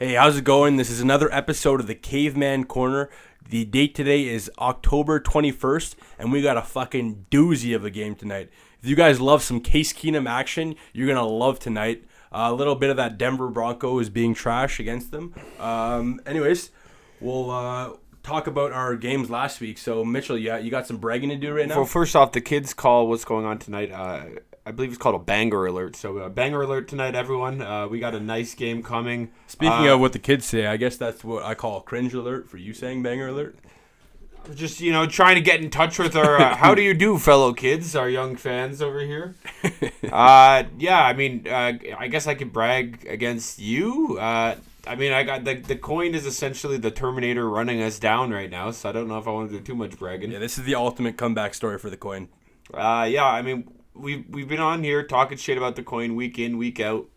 Hey, how's it going? This is another episode of the Caveman Corner. The date today is October 21st, and we got a fucking doozy of a game tonight. If you guys love some Case Keenum action, you're going to love tonight. A little bit of that Denver Broncos being trash against them. Anyways, we'll talk about our games last week. So, Mitchell, you got some bragging to do right now? Well, first off, the kids call what's going on tonight. I believe it's called a banger alert. So, banger alert tonight, everyone. We got a nice game coming. Speaking of what the kids say, I guess that's what I call cringe alert for you saying banger alert. Just, trying to get in touch with our how do you do, fellow kids, our young fans over here. I guess I could brag against you. I got the coin is essentially the Terminator running us down right now, so I don't know if I want to do too much bragging. Yeah, this is the ultimate comeback story for the coin. We've been on here talking shit about the coin week in, week out.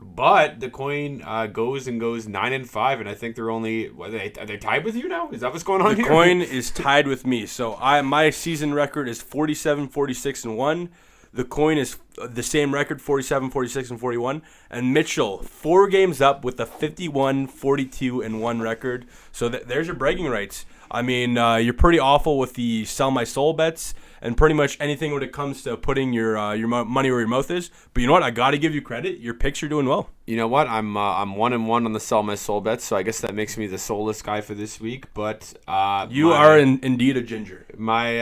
But the coin goes 9-5, and I think they're only are they tied with you now? Is that what's going on here? The coin is tied with me. So my season record is 47, 46, and 1. The coin is the same record, 47, 46, and 41. And Mitchell, 4 games up with a 51, 42, and 1 record. So there's your bragging rights. I mean, you're pretty awful with the sell my soul bets and pretty much anything when it comes to putting your money where your mouth is. But you know what? I got to give you credit. Your picks are doing well. You know what? I'm 1-1 on the sell my soul bets, so I guess that makes me the soulless guy for this week. But you are indeed a ginger. My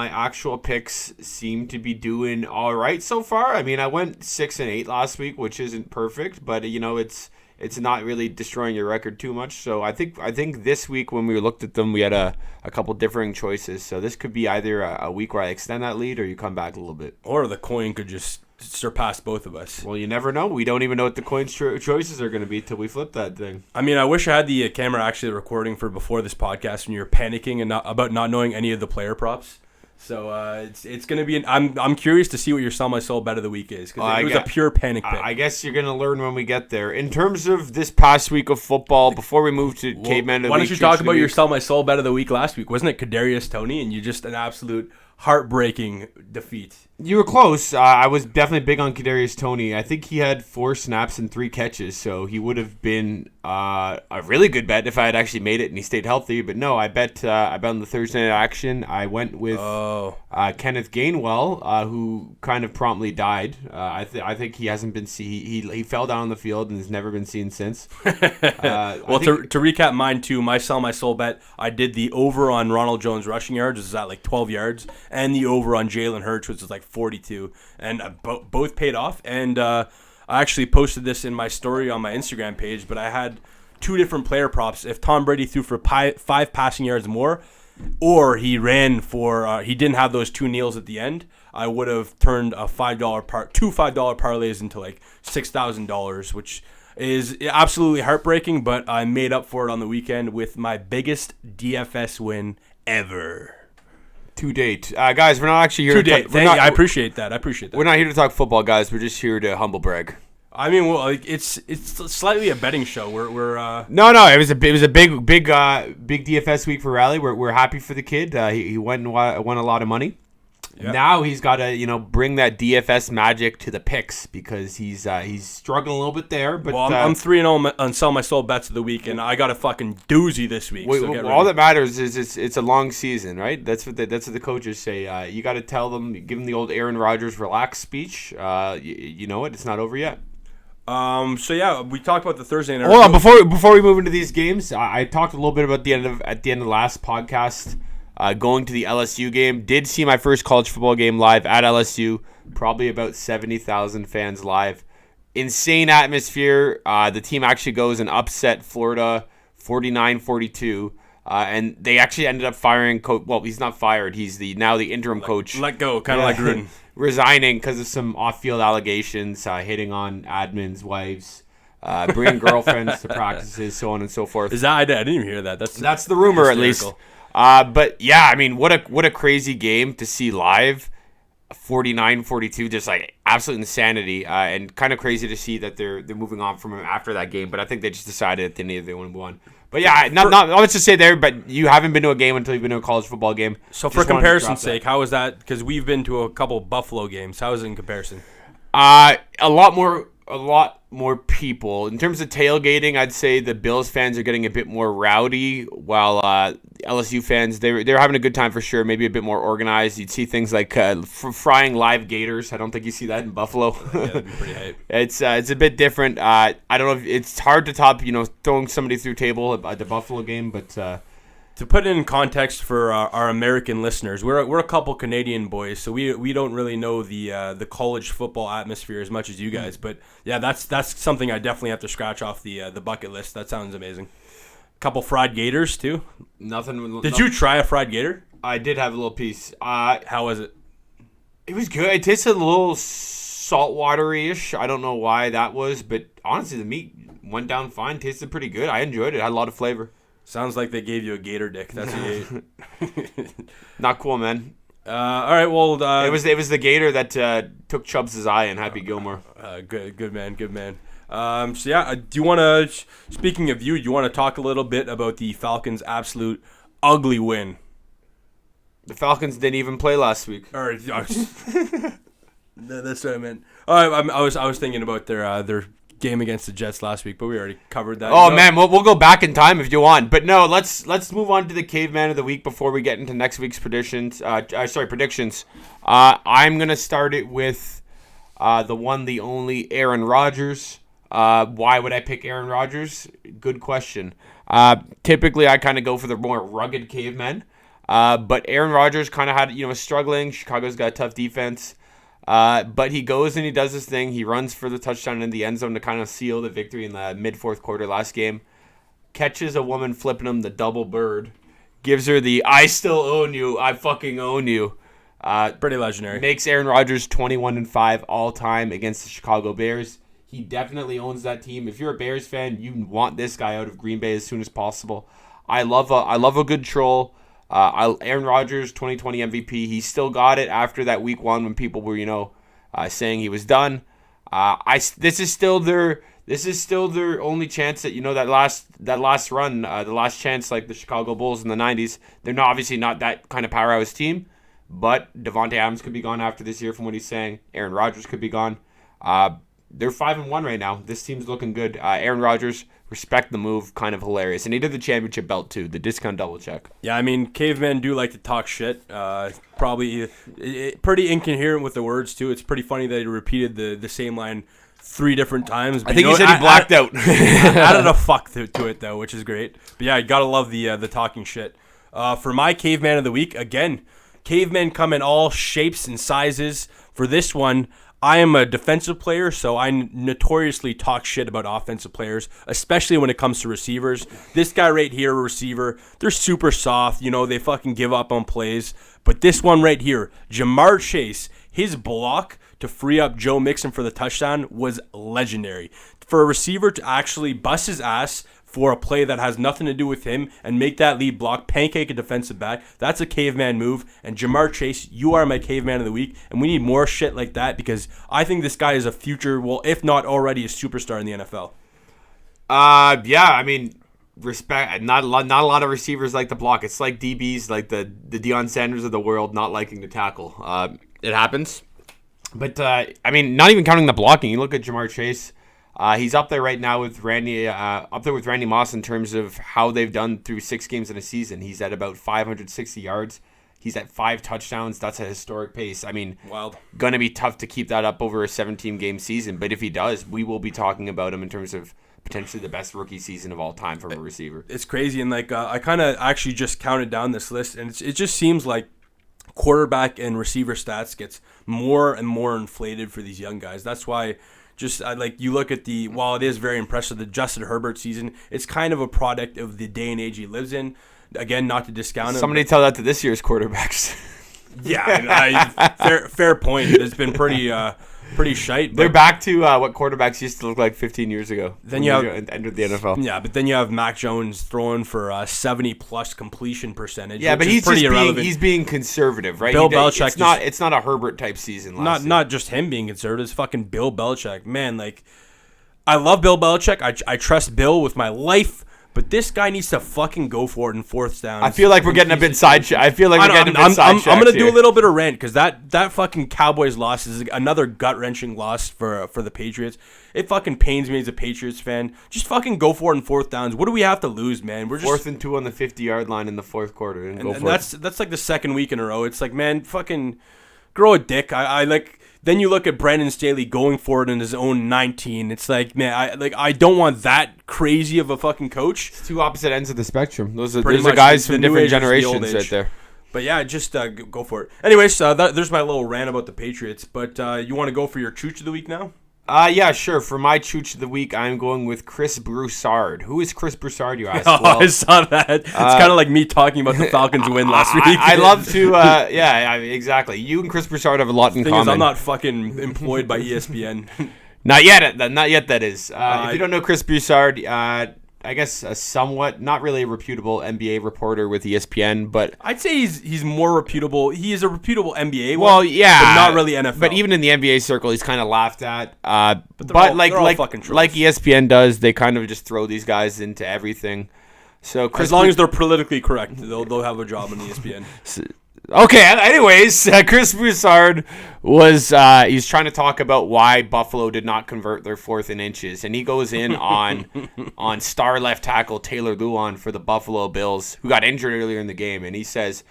actual picks seem to be doing all right so far. I mean, I went 6-8 last week, which isn't perfect, but it's not really destroying your record too much. So I think this week when we looked at them, we had a couple differing choices. So this could be either a week where I extend that lead or you come back a little bit. Or the coin could just surpass both of us. Well, you never know. We don't even know what the coin's choices are going to be till we flip that thing. I mean, I wish I had the camera actually recording for before this podcast when you were panicking and about not knowing any of the player props. So it's going to be I'm curious to see what your sell my soul bet of the week is, because it was a pure panic pick. I guess you're going to learn when we get there. In terms of this past week of football, before we move to Caveman of the week, why don't you talk about your sell my soul bet of the week last week? Wasn't it Kadarius Toney, and you just an absolute heartbreaking defeat? You were close. I was definitely big on Kadarius Toney. I think he had 4 snaps and 3 catches, so he would have been a really good bet if I had actually made it and he stayed healthy. But no, I bet on the Thursday night action. I went with Kenneth Gainwell, who kind of promptly died. I think he hasn't been seen. He fell down on the field and has never been seen since. To recap mine too, my sell my soul bet, I did the over on Ronald Jones rushing yards, which is at like 12 yards, and the over on Jalen Hurts, which is like 42, and both paid off. And I actually posted this in my story on my Instagram page, but I had 2 different player props. If Tom Brady threw for 5 passing yards more, or he ran for he didn't have those 2 kneels at the end, I would have turned a two $5 parlays into like $6,000, which is absolutely heartbreaking, but I made up for it on the weekend with my biggest DFS win ever. To date. Guys, we're not actually here to date. I appreciate that. We're not here to talk football, guys. We're just here to humble brag. I mean, well, it's slightly a betting show. No. It was a big DFS week for Riley. We're happy for the kid. He went and won a lot of money. Yep. Now he's got to bring that DFS magic to the picks, because he's struggling a little bit there. But I'm 3-0 on sell my soul bets of the week, and I got a fucking doozy this week. All that matters is it's a long season, right? That's what the coaches say. You got to tell them, give them the old Aaron Rodgers relax speech. You know what? It's not over yet. We talked about the Thursday night. Hold on, before we move into these games, I talked a little bit about at the end of the last podcast. Going to the LSU game. Did see my first college football game live at LSU. Probably about 70,000 fans live. Insane atmosphere. The team actually goes and upset Florida 49-42. And they actually ended up firing coach. Well, he's not fired. He's now the interim coach. Let go, kind of like Gruden. Resigning because of some off-field allegations, hitting on admins' wives. Bringing girlfriends to practices, so on and so forth. Is that? I didn't even hear that. That's the rumor, hysterical. At least. But yeah, I mean, what a crazy game to see live. 49-42, just like absolute insanity, and kind of crazy to see that they're moving on from him after that game. But I think they just decided that they want to move on. But yeah, let's just say there. But you haven't been to a game until you've been to a college football game. So for comparison's sake, how is that? Because we've been to a couple Buffalo games. How is it in comparison? A lot more people. In terms of tailgating, I'd say the Bills fans are getting a bit more rowdy, while LSU fans, they're having a good time for sure, maybe a bit more organized. You'd see things like frying live gators. I don't think you see that in Buffalo. Yeah, that'd be pretty hype. It's a bit different. I don't know if it's hard to top, throwing somebody through table at the Buffalo game, but to put it in context for our American listeners, we're a couple Canadian boys, so we don't really know the college football atmosphere as much as you guys. But yeah, that's something I definitely have to scratch off the bucket list. That sounds amazing. Couple fried gators too. Did you try a fried gator? I did have a little piece. How was it? It was good. It tasted a little saltwatery-ish. I don't know why that was, but honestly, the meat went down fine. Tasted pretty good. I enjoyed it. It had a lot of flavor. Sounds like they gave you a gator dick. That's what you ate. Not cool, man. All right, well, it was the gator that took Chubbs' eye in Happy Gilmore. Good man. So yeah, do you want to? Speaking of you want to talk a little bit about the Falcons' absolute ugly win? The Falcons didn't even play last week. All right, that's what I meant. I was thinking about their game against the Jets last week, but we already covered that. Oh man, we'll go back in time if you want, but no, let's move on to the Caveman of the week before we get into next week's predictions. Predictions. I'm gonna start it with the one, the only Aaron Rodgers. Why would I pick Aaron Rodgers? Good question. Typically, I kind of go for the more rugged cavemen, but Aaron Rodgers kind of had struggling. Chicago's got a tough defense. But he goes and he does his thing. He runs for the touchdown in the end zone to kind of seal the victory in the mid-fourth quarter last game. Catches a woman flipping him the double bird. Gives her the, I still own you. I fucking own you. Pretty legendary. Makes Aaron Rodgers 21-5 all-time against the Chicago Bears. He definitely owns that team. If you're a Bears fan, you want this guy out of Green Bay as soon as possible. I love a good troll. Aaron Rodgers, 2020 MVP. He still got it after that week one when people were, saying he was done. This is still their only chance at that last run, the last chance like the Chicago Bulls in the 90s. They're obviously not that kind of powerhouse team, but Devontae Adams could be gone after this year from what he's saying. Aaron Rodgers could be gone. They're 5-1 right now. This team's looking good. Aaron Rodgers, respect the move, kind of hilarious. And he did the championship belt too, the discount double check. Yeah, I mean, cavemen do like to talk shit. Probably pretty incoherent with the words too. It's pretty funny that he repeated the same line 3 different times. But I think he said he blacked out. Added a fuck to it though, which is great. But yeah, you gotta love the talking shit. For my caveman of the week, again, cavemen come in all shapes and sizes. For this one, I am a defensive player, so I notoriously talk shit about offensive players, especially when it comes to receivers. This guy right here, a receiver, they're super soft. They fucking give up on plays. But this one right here, Jamar Chase, his block to free up Joe Mixon for the touchdown was legendary. For a receiver to actually bust his ass for a play that has nothing to do with him and make that lead block, pancake a defensive back, that's a caveman move. And Jamar Chase, you are my caveman of the week, and we need more shit like that because I think this guy is a future, well, if not already a superstar in the NFL. Yeah, I mean, respect. Not a lot of receivers like the block. It's like DBs, like the Deion Sanders of the world, not liking to tackle. It happens. But, I mean, not even counting the blocking. You look at Jamar Chase. He's up there right now with Randy Moss in terms of how they've done through 6 games in a season. He's at about 560 yards. He's at 5 touchdowns. That's a historic pace. I mean, wild. Gonna be tough to keep that up over a 17-game season. But if he does, we will be talking about him in terms of potentially the best rookie season of all time from a receiver. It's crazy, and I kind of actually just counted down this list, and it just seems like quarterback and receiver stats gets more and more inflated for these young guys. That's why. You look at while it is very impressive, the Justin Herbert season, it's kind of a product of the day and age he lives in. Again, not to discount him. Somebody tell that to this year's quarterbacks. Yeah, fair point. It's been pretty shite. They're back to what quarterbacks used to look like 15 years ago. Then you have entered the NFL. Yeah, but then you have Mac Jones throwing for 70+ completion percentage. Yeah, but he's being conservative, right? Bill Belichick. It's not a Herbert type season. Not just him being conservative. It's fucking Bill Belichick. Man, I love Bill Belichick. I trust Bill with my life. But this guy needs to fucking go for it in fourth down. I feel like we're getting a bit sidetracked. I feel like we're getting a bit sidetracked. I'm going to do a little bit of rant because that fucking Cowboys loss is another gut-wrenching loss for the Patriots. It fucking pains me as a Patriots fan. Just fucking go for it in fourth downs. What do we have to lose, man? We're just 4th and 2 on the 50-yard line in the fourth quarter. And that's like the second week in a row. It's like, man, fucking grow a dick. I like. Then you look at Brandon Staley going for it in his own 19. It's like, man, I don't want that crazy of a fucking coach. It's two opposite ends of the spectrum. Those are guys from different generations right there. But yeah, just go for it. Anyways, there's my little rant about the Patriots. But you want to go for your Chooch of the week now? Yeah, sure. For my Chooch of the week, I'm going with Chris Broussard. Who is Chris Broussard, you ask? Well, I saw that. It's kind of like me talking about the Falcons win last week. I love to, exactly. You and Chris Broussard have a lot in common. I'm not fucking employed by ESPN. Not yet, that is. If you don't know Chris Broussard, I guess a somewhat, not really a reputable NBA reporter with ESPN, but I'd say he's more reputable. He is a reputable NBA. Well, yeah, but not really NFL. But even in the NBA circle, he's kind of laughed at. But like ESPN does, they kind of just throw these guys into everything. So as long as they're politically correct, they'll have a job in ESPN. Okay, anyways, Chris Broussard was he's trying to talk about why Buffalo did not convert their 4th and inches, and he goes in on star left tackle Taylor Lewan for the Buffalo Bills, who got injured earlier in the game, and he says,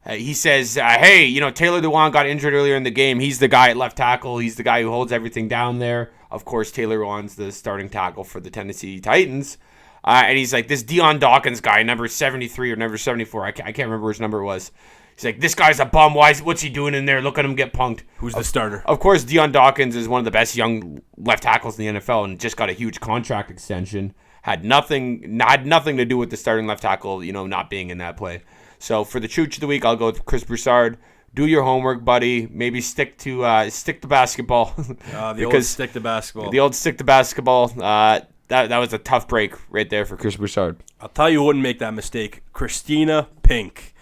hey, Taylor Lewan got injured earlier in the game. He's the guy at left tackle. He's the guy who holds everything down there. Of course, Taylor Lewan's the starting tackle for the Tennessee Titans. And he's like, this Dion Dawkins guy, number 73 or number 74, I can't remember which number it was. He's like, this guy's a bum. What's he doing in there? Look at him get punked. Who's the starter? Of course, Dion Dawkins is one of the best young left tackles in the NFL and just got a huge contract extension. Had nothing to do with the starting left tackle, not being in that play. So for the Chooch of the week, I'll go with Chris Broussard. Do your homework, buddy. Maybe stick to basketball. The old stick to basketball. The old stick to basketball. That was a tough break right there for Chris Broussard. I'll tell you who wouldn't make that mistake. Christina Pink.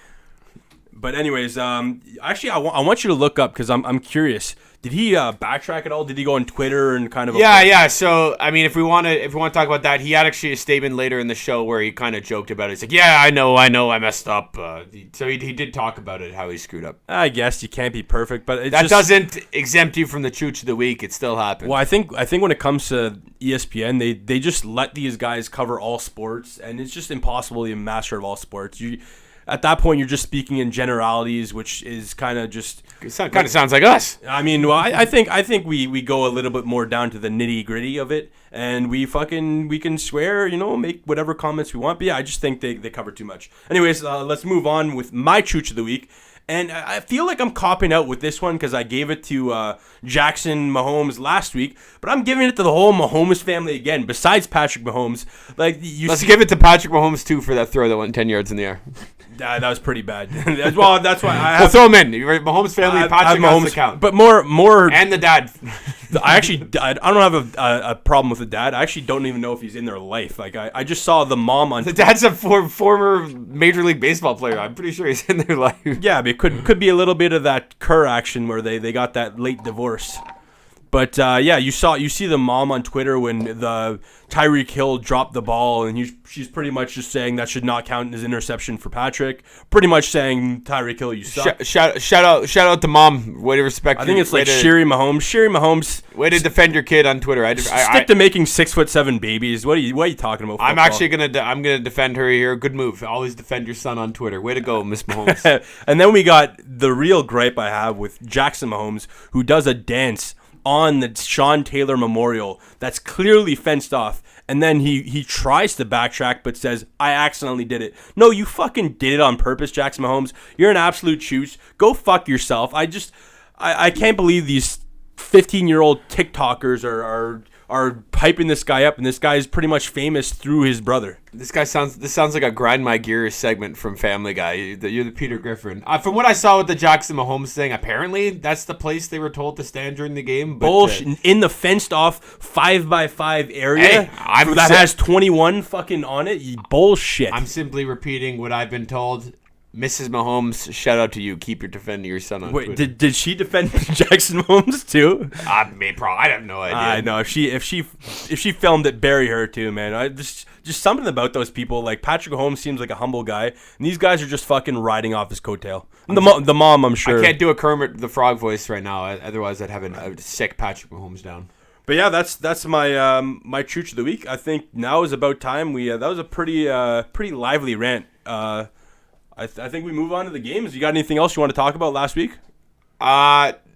But anyways, actually, I want you to look up because I'm curious. Did he backtrack at all? Did he go on Twitter and kind of? Yeah. So I mean, if we want to talk about that, he had actually a statement later in the show where he kind of joked about it. He's like, "Yeah, I know, I messed up." So he did talk about it, how he screwed up. I guess you can't be perfect, but that doesn't exempt you from the Chooch of the week. It still happens. Well, I think when it comes to ESPN, they just let these guys cover all sports, and it's just impossible to be a master of all sports. At that point, you're just speaking in generalities, which is kind of just... It kind of sounds like us. I mean, well, I think we go a little bit more down to the nitty-gritty of it, and we can swear, make whatever comments we want. But yeah, I just think they cover too much. Anyways, let's move on with my Chooch of the week. And I feel like I'm copping out with this one because I gave it to Jackson Mahomes last week, but I'm giving it to the whole Mahomes family again, besides Patrick Mahomes. Let's give it to Patrick Mahomes, too, for that throw that went 10 yards in the air. That was pretty bad. Well, that's why I have... Well, throw him in. Mahomes family, Patrick Mahomes has to count. But more... And the dad. I don't have a problem with the dad. I actually don't even know if he's in their life. I just saw the mom on... The dad's a former Major League Baseball player. I'm pretty sure he's in their life. Yeah, but it could be a little bit of that Kerr action where they got that late divorce. But yeah, you see the mom on Twitter when the Tyreek Hill dropped the ball, and she's pretty much just saying that should not count as interception for Patrick. Pretty much saying, Tyreek Hill, you suck. Shout out to mom. Way to respect. I think it's like Sherry Mahomes. Sherry Mahomes. Way to defend your kid on Twitter. Stick to making 6'7" babies. What are you talking about? I'm actually gonna defend her here. Good move. Always defend your son on Twitter. Way to go, Miss Mahomes. And then we got the real gripe I have with Jackson Mahomes, who does a dance on the Sean Taylor Memorial that's clearly fenced off, and then he tries to backtrack but says, I accidentally did it. No, you fucking did it on purpose, Jackson Mahomes. You're an absolute chooch. Go fuck yourself. I can't believe these 15-year-old TikTokers are piping this guy up, and this guy is pretty much famous through his brother. This sounds like a Grind My Gears segment from Family Guy. You're the Peter Griffin. From what I saw with the Jackson Mahomes thing, apparently that's the place they were told to stand during the game. But, bullshit. In the fenced off 5x5 area that has 21 fucking on it. Bullshit. I'm simply repeating what I've been told. Mrs. Mahomes, shout out to you. Keep your defending your son on Twitter. Did she defend Jackson Mahomes too? I have no idea. I know if she filmed it, bury her too, man. I just something about those people. Like Patrick Mahomes seems like a humble guy, and these guys are just fucking riding off his coattail. And the mom, I'm sure. I can't do a Kermit the Frog voice right now, otherwise I'd have a sick Patrick Mahomes down. But yeah, that's my my chooch of the week. I think now is about time. That was a pretty lively rant. I think we move on to the games. You got anything else you want to talk about last week?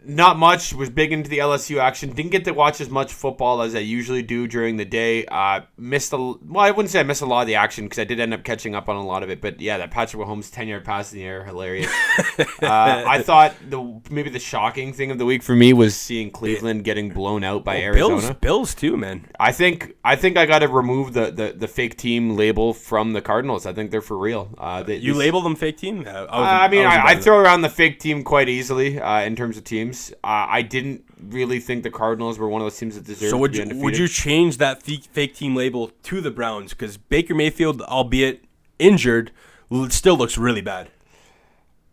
Not much. Was big into the LSU action. Didn't get to watch as much football as I usually do during the day. I wouldn't say I missed a lot of the action because I did end up catching up on a lot of it. But yeah, that Patrick Mahomes 10-yard pass in the air, hilarious. I thought maybe the shocking thing of the week for me was seeing Cleveland getting blown out by Arizona. Bills too, man. I think I got to remove the fake team label from the Cardinals. I think they're for real. You label them fake team? I throw around the fake team quite easily in terms of teams. I didn't really think the Cardinals were one of those teams that deserved to be undefeated. Would you change that fake team label to the Browns? Because Baker Mayfield, albeit injured, still looks really bad.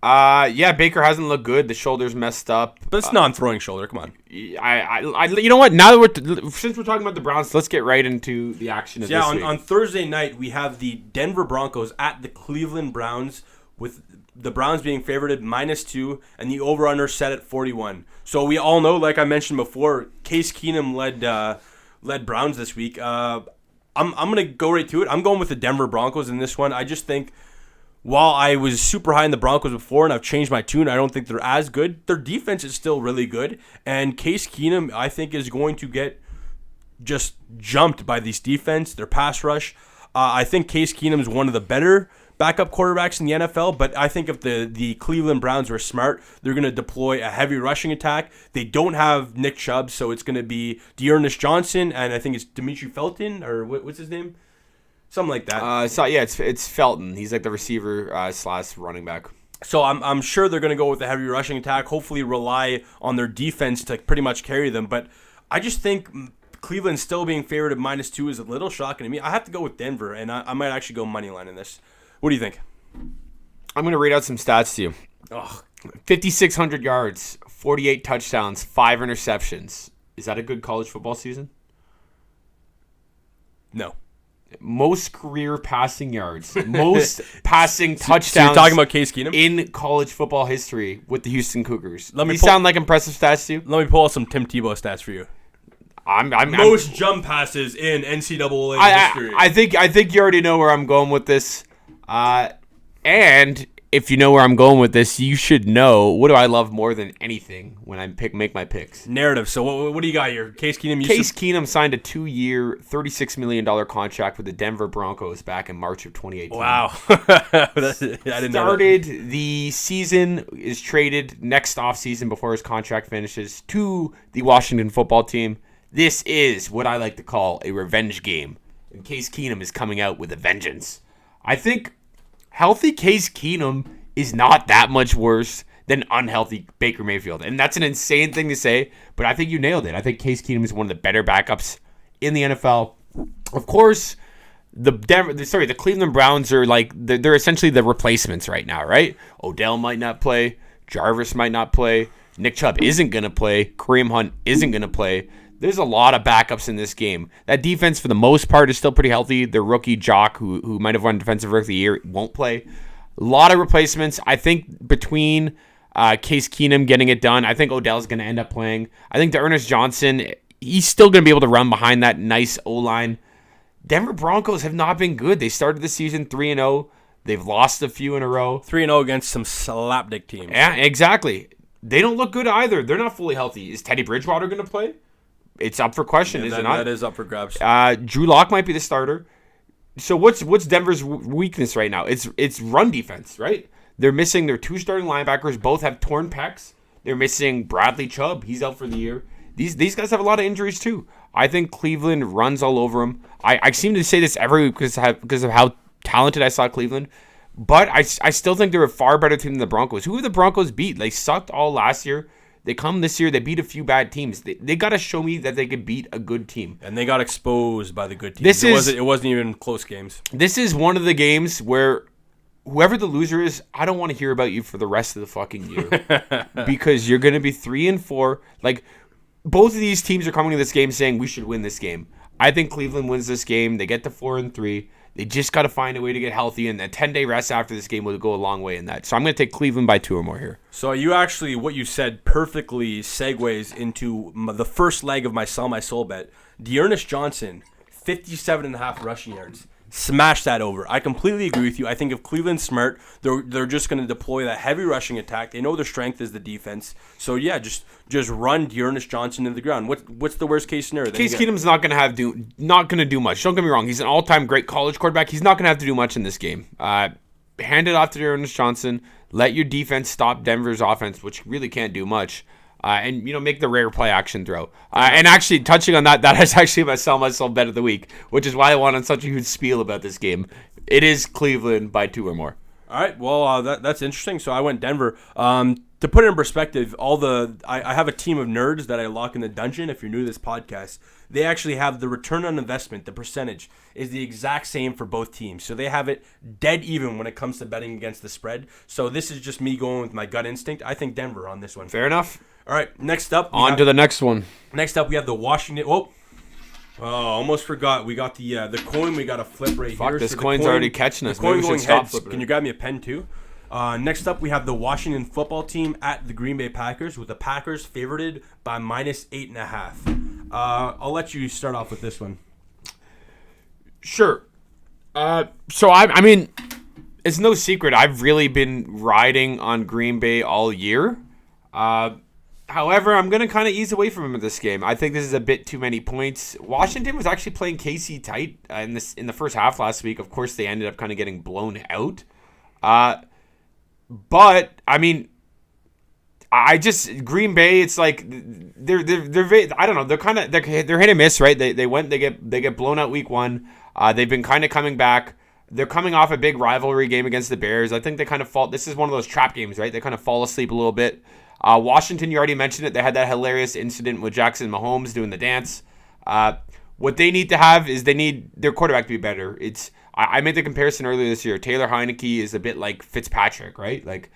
Yeah, Baker hasn't looked good. The shoulder's messed up. But it's non-throwing shoulder. Come on. You know what? Now that since we're talking about the Browns, let's get right into the action of this week. On Thursday night, we have the Denver Broncos at the Cleveland Browns, with the Browns being favored -2 and the over-under set at 41. So we all know, like I mentioned before, Case Keenum led Browns this week. I'm going to go right to it. I'm going with the Denver Broncos in this one. I just think while I was super high in the Broncos before and I've changed my tune, I don't think they're as good. Their defense is still really good. And Case Keenum, I think, is going to get just jumped by this defense, their pass rush. I think Case Keenum is one of the better backup quarterbacks in the NFL, but I think if the Cleveland Browns are smart, they're going to deploy a heavy rushing attack. They don't have Nick Chubb, so it's going to be Dearness Johnson, and I think it's Dimitri Felton, or what's his name? Something like that. It's Felton. He's like the receiver / running back. So I'm sure they're going to go with a heavy rushing attack, hopefully rely on their defense to pretty much carry them, but I just think Cleveland still being favored at -2 is a little shocking to me. I have to go with Denver, and I might actually go money line in this. What do you think? I'm going to read out some stats to you. 5,600 yards, 48 touchdowns, 5 interceptions. Is that a good college football season? No. Most career passing yards, most passing touchdowns. So you're talking about Case Keenum? In college football history with the Houston Cougars. These sound like impressive stats to you? Let me pull out some Tim Tebow stats for you. Most jump passes in NCAA history. I think you already know where I'm going with this. And if you know where I'm going with this, you should know, what do I love more than anything when I make my picks? Narrative. So what do you got here? Case Keenum. Keenum signed a 2-year, $36 million contract with the Denver Broncos back in March of 2018. Wow. I didn't know that. The season, is traded next offseason before his contract finishes to the Washington football team. This is what I like to call a revenge game. And Case Keenum is coming out with a vengeance. I think healthy Case Keenum is not that much worse than unhealthy Baker Mayfield. And that's an insane thing to say, but I think you nailed it. I think Case Keenum is one of the better backups in the NFL. Of course, the Cleveland Browns are they're essentially the replacements right now, right? Odell might not play. Jarvis might not play. Nick Chubb isn't going to play. Kareem Hunt isn't going to play. There's a lot of backups in this game. That defense, for the most part, is still pretty healthy. The rookie Jock, who might have won Defensive Rookie of the Year, won't play. A lot of replacements. I think between Case Keenum getting it done, I think Odell's going to end up playing. I think Dearness Johnson, he's still going to be able to run behind that nice O-line. Denver Broncos have not been good. They started the season 3-0. They've lost a few in a row. 3-0 against some slapdick teams. Yeah, exactly. They don't look good either. They're not fully healthy. Is Teddy Bridgewater going to play? It's up for question, is it not? That is up for grabs. Drew Lock might be the starter. So what's Denver's weakness right now? It's run defense, right? They're missing their 2 starting linebackers. Both have torn pecs. They're missing Bradley Chubb. He's out for the year. These guys have a lot of injuries too. I think Cleveland runs all over them. I seem to say this every week because of how talented I saw Cleveland. But I still think they're a far better team than the Broncos. Who have the Broncos beat? They sucked all last year. They come this year, they beat a few bad teams. They got to show me that they could beat a good team. And they got exposed by the good teams. It wasn't even close games. This is one of the games where whoever the loser is, I don't want to hear about you for the rest of the fucking year because you're going to be 3-4. Like, both of these teams are coming to this game saying we should win this game. I think Cleveland wins this game. They get to 4-3. They just got to find a way to get healthy, and a 10-day rest after this game will go a long way in that. So I'm going to take Cleveland by 2 or more here. So you actually, what you said perfectly segues into the first leg of my sell my soul bet. Dearness Johnson, 57.5 rushing yards. Smash that over. I completely agree with you. I think if Cleveland's smart, they're just going to deploy that heavy rushing attack. They know their strength is the defense. So yeah, just run Dearness Johnson into the ground. What's the worst case scenario? Case Keenum's not going to do much. Don't get me wrong. He's an all-time great college quarterback. He's not going to have to do much in this game. Hand it off to Dearness Johnson. Let your defense stop Denver's offense, which really can't do much. And make the rare play action throw. And actually, touching on that is actually my sell myself bet of the week, which is why I went on such a huge spiel about this game. It is Cleveland by 2 or more. All right, well, that's interesting. So I went Denver. To put it in perspective, I have a team of nerds that I lock in the dungeon. If you're new to this podcast, they actually have the return on investment, the percentage, is the exact same for both teams. So they have it dead even when it comes to betting against the spread. So this is just me going with my gut instinct. I think Denver on this one. Fair enough. All right, next up. On to the next one. Next up, we have the Washington. Oh, almost forgot. We got the coin. We got to flip right here. Fuck, this coin's already catching us. Maybe we should stop flipping. Can you grab me a pen too? Next up, we have the Washington football team at the Green Bay Packers, with the Packers favorited by -8.5. I'll let you start off with this one. Sure. So I mean, it's no secret. I've really been riding on Green Bay all year. However, I'm going to kind of ease away from him in this game. I think this is a bit too many points. Washington was actually playing KC tight in the first half last week. Of course, they ended up kind of getting blown out. But I mean, Green Bay. It's like they're I don't know. They're hit and miss, right? They get blown out week 1. They've been kind of coming back. They're coming off a big rivalry game against the Bears. I think they kind of fall. This is one of those trap games, right? They kind of fall asleep a little bit. Washington, you already mentioned it. They had that hilarious incident with Jackson Mahomes doing the dance. What they need to have is they need their quarterback to be better. I made the comparison earlier this year. Taylor Heineke is a bit like Fitzpatrick, right? Like,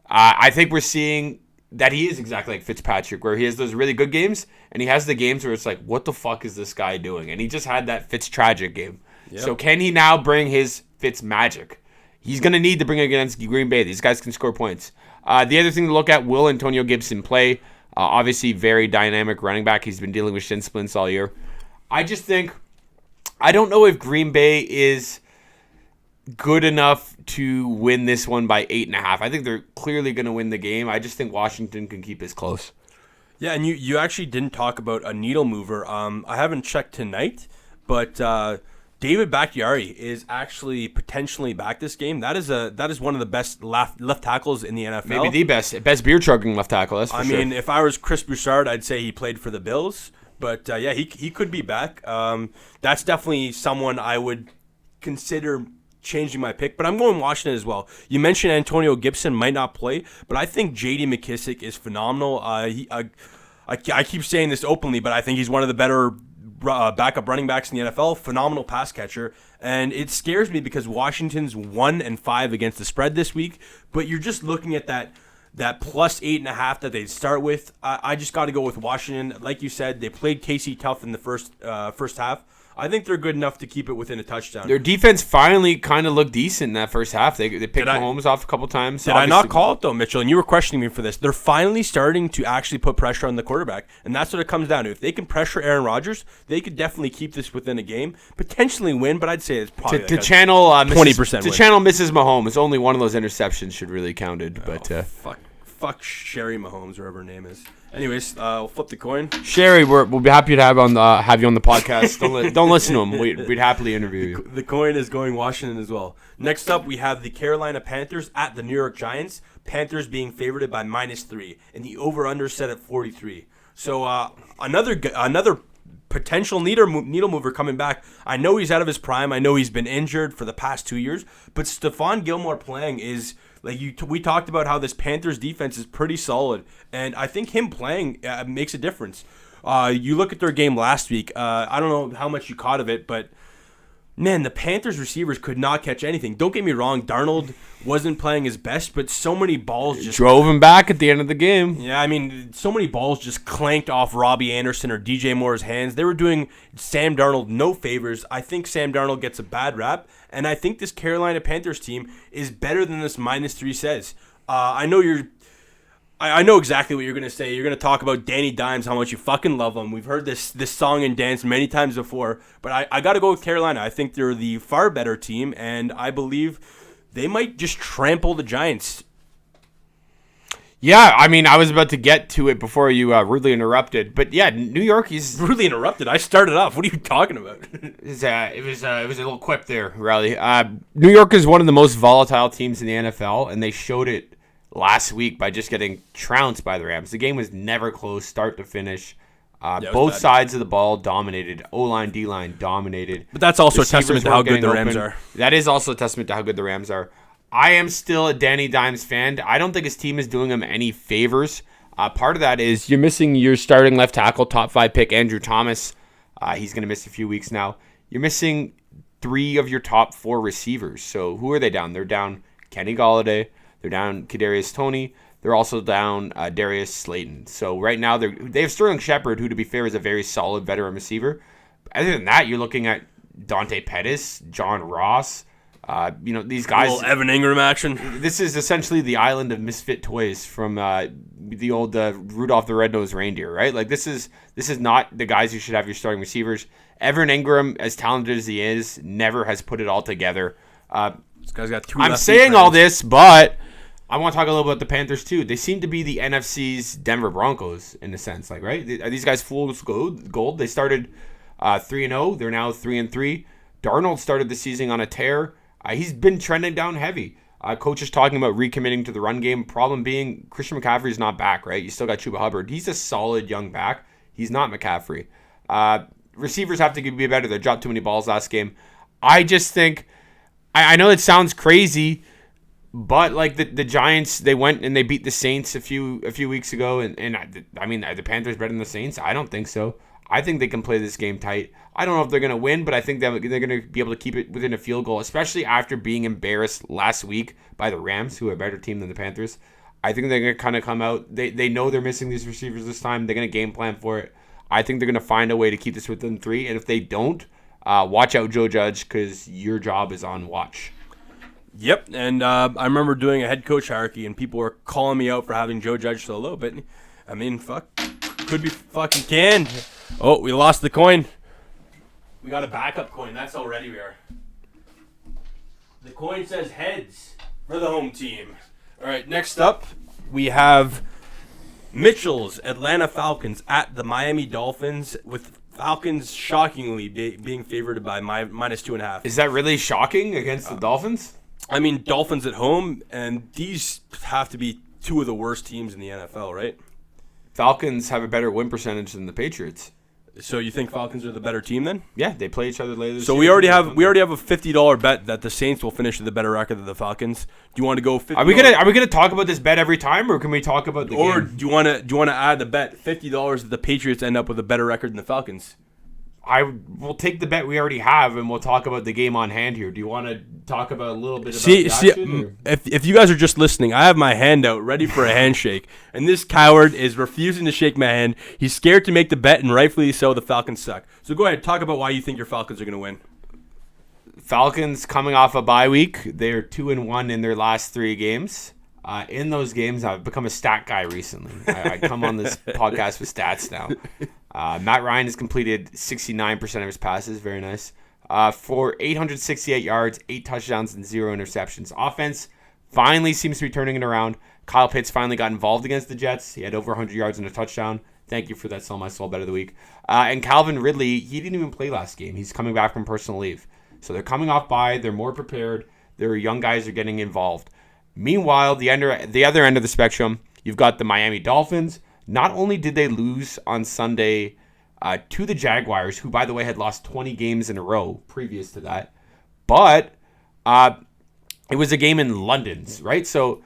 I think we're seeing that he is exactly like Fitzpatrick, where he has those really good games, and he has the games where it's like, what the fuck is this guy doing? And he just had that Fitz-tragic game. Yep. So can he now bring his Fitz-magic? He's going to need to bring it against Green Bay. These guys can score points. The other thing to look at, will Antonio Gibson play? Obviously, very dynamic running back. He's been dealing with shin splints all year. I don't know if Green Bay is good enough to win this one by 8.5. I think they're clearly going to win the game. I just think Washington can keep this close. Yeah, and you actually didn't talk about a needle mover. I haven't checked tonight, but David Bakhtiari is actually potentially back this game. That is one of the best left tackles in the NFL. Maybe the best beer chugging left tackle. That's for sure. I mean, if I was Chris Broussard, I'd say he played for the Bills. But yeah, he could be back. That's definitely someone I would consider changing my pick. But I'm going Washington as well. You mentioned Antonio Gibson might not play, but I think J.D. McKissic is phenomenal. I keep saying this openly, but I think he's one of the better backup running backs in the NFL. Phenomenal pass catcher. And it scares me because Washington's 1-5 against the spread this week. But you're just looking at that plus 8.5 that they'd start with. I just got to go with Washington. Like you said, they played KC tough in the first half. I think they're good enough to keep it within a touchdown. Their defense finally kind of looked decent in that first half. They picked Mahomes off a couple times. Did I not call it, though, Mitchell? And you were questioning me for this. They're finally starting to actually put pressure on the quarterback, and that's what it comes down to. If they can pressure Aaron Rodgers, they could definitely keep this within a game, potentially win, but I'd say it's probably to channel 20% win. To channel Mrs. Mahomes, only one of those interceptions should really counted. But fuck Sherry Mahomes, whatever her name is. Anyways, we'll flip the coin. Sherry, we'll be happy to have you on the podcast. Don't listen to him. We'd happily interview you. The coin is going Washington as well. Next up, we have the Carolina Panthers at the New York Giants. Panthers being favored by -3, and the over/under set at 43. So another potential needle mover coming back. I know he's out of his prime. I know he's been injured for the past 2 years, but Stephon Gilmore playing is. We talked about how this Panthers defense is pretty solid, and I think him playing makes a difference. You look at their game last week. I don't know how much you caught of it, but Man, the Panthers receivers could not catch anything. Don't get me wrong, Darnold wasn't playing his best, but so many balls just drove him back at the end of the game. Yeah, I mean, so many balls just clanked off Robbie Anderson or DJ Moore's hands. They were doing Sam Darnold no favors. I think Sam Darnold gets a bad rap, and I think this Carolina Panthers team is better than this -3 says. I know exactly what you're going to say. You're going to talk about Danny Dimes, how much you fucking love him. We've heard this song and dance many times before, but I got to go with Carolina. I think they're the far better team, and I believe they might just trample the Giants. Yeah, I mean, I was about to get to it before you rudely interrupted, but yeah, New York is rudely interrupted. I started off. What are you talking about? It was a little quip there, Riley. New York is one of the most volatile teams in the NFL, and they showed it last week by just getting trounced by the Rams. The game was never close, start to finish. Both sides of the ball dominated. O-line, D-line dominated. But that's also a testament to how good the Rams are. That is also a testament to how good the Rams are. I am still a Danny Dimes fan. I don't think his team is doing him any favors. Part of that is you're missing your starting left tackle, top 5 pick, Andrew Thomas. He's going to miss a few weeks now. You're missing 3 of your top 4 receivers. So who are they down? They're down Kenny Golladay. They're down Kadarius Toney. They're also down Darius Slayton. So right now they have Sterling Shepard, who to be fair is a very solid veteran receiver. Other than that, you're looking at Dante Pettis, John Ross. These guys. A little Evan Ingram action. This is essentially the island of misfit toys from the old Rudolph the Red-Nosed Reindeer, right? Like this is not the guys you should have your starting receivers. Evan Ingram, as talented as he is, never has put it all together. This guy's got 2. I'm saying all this, but I want to talk a little about the Panthers too. They seem to be the NFC's Denver Broncos in a sense, like right? Are these guys fool's gold? They started 3-0. They're now 3-3. Darnold started the season on a tear. He's been trending down heavy. Coach is talking about recommitting to the run game. Problem being, Christian McCaffrey's not back, right? You still got Chuba Hubbard. He's a solid young back. He's not McCaffrey. Receivers have to be better. They dropped too many balls last game. I just think, I know it sounds crazy, but like the Giants, they went and they beat the Saints a few weeks ago, and I mean, are the Panthers better than the Saints? I don't think so. I think they can play this game tight. I don't know if they're going to win, but I think they're going to be able to keep it within a field goal, especially after being embarrassed last week by the Rams, who are a better team than the Panthers. I think they're going to kind of come out. They know they're missing these receivers this time. They're going to game plan for it. I think they're going to find a way to keep this within 3, and if they don't, watch out, Joe Judge, because your job is on watch. Yep, and I remember doing a head coach hierarchy, and people were calling me out for having Joe Judge so low, but, I mean, could be fucking canned. Oh, we lost the coin. We got a backup coin. That's how ready we are. The coin says heads for the home team. All right, next up, we have Mitchell's Atlanta Falcons at the Miami Dolphins, with Falcons shockingly being favored by -2.5. Is that really shocking against the Dolphins? I mean, Dolphins at home, and these have to be 2 of the worst teams in the NFL, right? Falcons have a better win percentage than the Patriots. So you think Falcons are the better team then? Yeah, they play each other later this year. So we already have a $50 bet that the Saints will finish with a better record than the Falcons. Do you want to go $50? Are we gonna talk about this bet every time, or can we talk about the game? Or do you want to add the bet $50 that the Patriots end up with a better record than the Falcons? I will take the bet we already have, and we'll talk about the game on hand here. Do you want to talk about a little bit about the action? If you guys are just listening, I have my hand out ready for a handshake, and this coward is refusing to shake my hand. He's scared to make the bet, and rightfully so. The Falcons suck. So go ahead, talk about why you think your Falcons are going to win. Falcons coming off a bye week. They're 2-1 in their last 3 games. In those games, I've become a stat guy recently. I come on this podcast with stats now. Matt Ryan has completed 69% of his passes. Very nice. For 868 yards, 8 touchdowns, and 0 interceptions. Offense finally seems to be turning it around. Kyle Pitts finally got involved against the Jets. He had over 100 yards and a touchdown. Thank you for that. Sell my soul bet of the week. And Calvin Ridley, he didn't even play last game. He's coming back from personal leave. So they're coming off bye. They're more prepared. Their young guys are getting involved. Meanwhile, the other end of the spectrum, you've got the Miami Dolphins. Not only did they lose on Sunday to the Jaguars, who, by the way, had lost 20 games in a row previous to that, but it was a game in London, right? So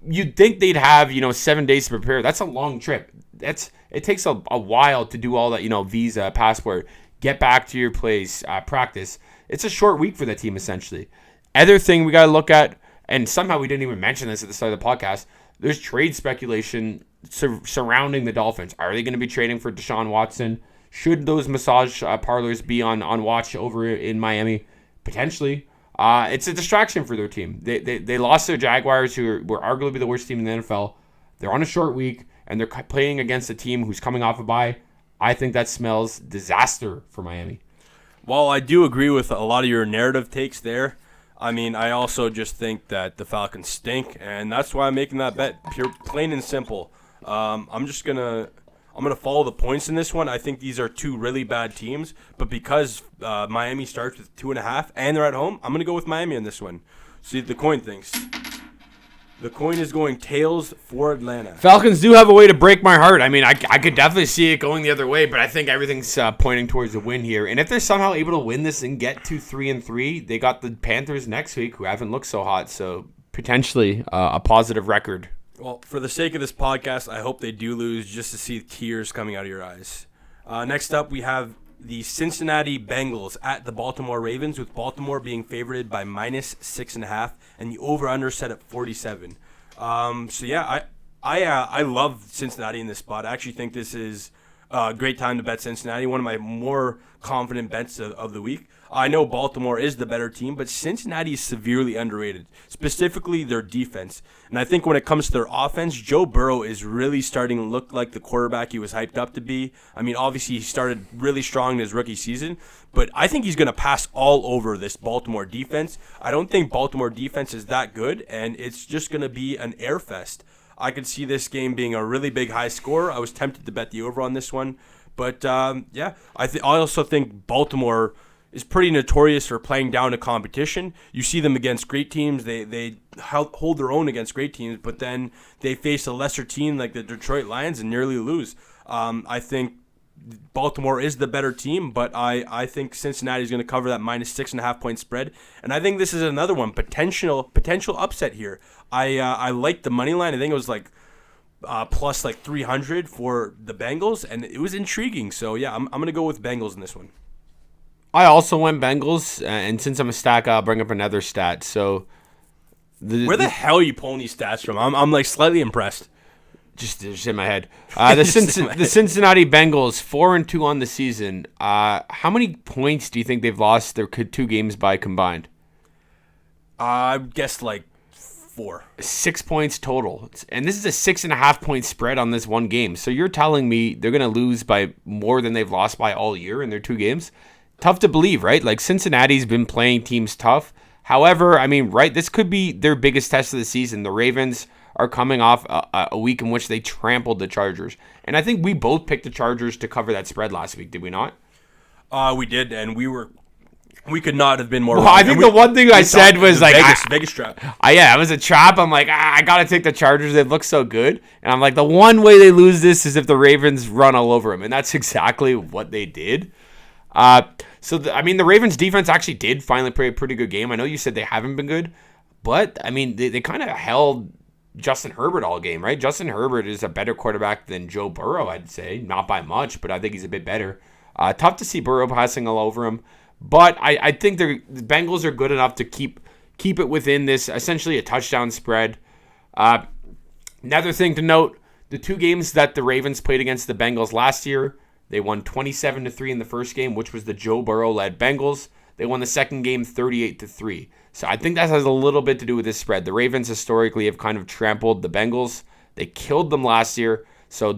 you'd think they'd have 7 days to prepare. That's a long trip. It takes a while to do all that, visa, passport, get back to your practice. It's a short week for that team, essentially. Other thing we got to look at, and somehow we didn't even mention this at the start of the podcast, there's trade speculation surrounding the Dolphins. Are they going to be trading for Deshaun Watson? Should those massage parlors be on watch over in Miami? Potentially. It's a distraction for their team. They lost their Jaguars, who were arguably the worst team in the NFL. They're on a short week, and they're playing against a team who's coming off a bye. I think that smells disaster for Miami. Well, I do agree with a lot of your narrative takes there. I mean, I also just think that the Falcons stink, and that's why I'm making that bet. Pure, plain and simple. I'm gonna follow the points in this one. I think these are two really bad teams, but because Miami starts with 2.5 and they're at home, I'm gonna go with Miami in this one. See, the coin thinks. The coin is going tails for Atlanta. Falcons do have a way to break my heart. I mean, I could definitely see it going the other way, but I think everything's pointing towards a win here. And if they're somehow able to win this and get to 3-3, they got the Panthers next week, who haven't looked so hot. So potentially a positive record. Well, for the sake of this podcast, I hope they do lose just to see tears coming out of your eyes. Next up, we have the Cincinnati Bengals at the Baltimore Ravens, with Baltimore being favored by -6.5 and the over/under set at 47. I love Cincinnati in this spot. I actually think this is a great time to bet Cincinnati. One of my more confident bets of the week. I know Baltimore is the better team, but Cincinnati is severely underrated, specifically their defense. And I think when it comes to their offense, Joe Burrow is really starting to look like the quarterback he was hyped up to be. I mean, obviously he started really strong in his rookie season, but I think he's going to pass all over this Baltimore defense. I don't think Baltimore defense is that good, and it's just going to be an air fest. I could see this game being a really big high score. I was tempted to bet the over on this one, but I also think Baltimore is pretty notorious for playing down to competition. You see them against great teams. They hold their own against great teams, but then they face a lesser team like the Detroit Lions and nearly lose. I think Baltimore is the better team, but I think Cincinnati is going to cover that -6.5 point spread. And I think this is another one, potential upset here. I like the money line. I think it was like plus like 300 for the Bengals, and it was intriguing. So yeah, I'm going to go with Bengals in this one. I also went Bengals, and since I'm a stack, I'll bring up another stat. So, where the hell are you pulling these stats from? I'm like slightly impressed. Just in my head. The Cincinnati Bengals 4-2 on the season. How many points do you think they've lost their 2 games by combined? I guess like 4. 6 points total, and this is a 6.5 point spread on this one game. So you're telling me they're gonna lose by more than they've lost by all year in their 2 games? Tough to believe, right? Like, Cincinnati's been playing teams tough. However, I mean, right, this could be their biggest test of the season. The Ravens are coming off a week in which they trampled the Chargers. And I think we both picked the Chargers to cover that spread last week, did we not? We did, and we could not have been more wrong. I think the one thing I said was like Vegas trap. It was a trap. I'm like, I gotta take the Chargers. They look so good, and I'm like, the one way they lose this is if the Ravens run all over them, and that's exactly what they did. The Ravens defense actually did finally play a pretty good game. I know you said they haven't been good, but I mean, they kind of held Justin Herbert all game, right? Justin Herbert is a better quarterback than Joe Burrow, I'd say. Not by much, but I think he's a bit better. Tough to see Burrow passing all over him. But I think the Bengals are good enough to keep it within this, essentially a touchdown spread. Another thing to note, the 2 games that the Ravens played against the Bengals last year, they won 27-3 in the first game, which was the Joe Burrow-led Bengals. They won the second game 38-3. So I think that has a little bit to do with this spread. The Ravens historically have kind of trampled the Bengals. They killed them last year. So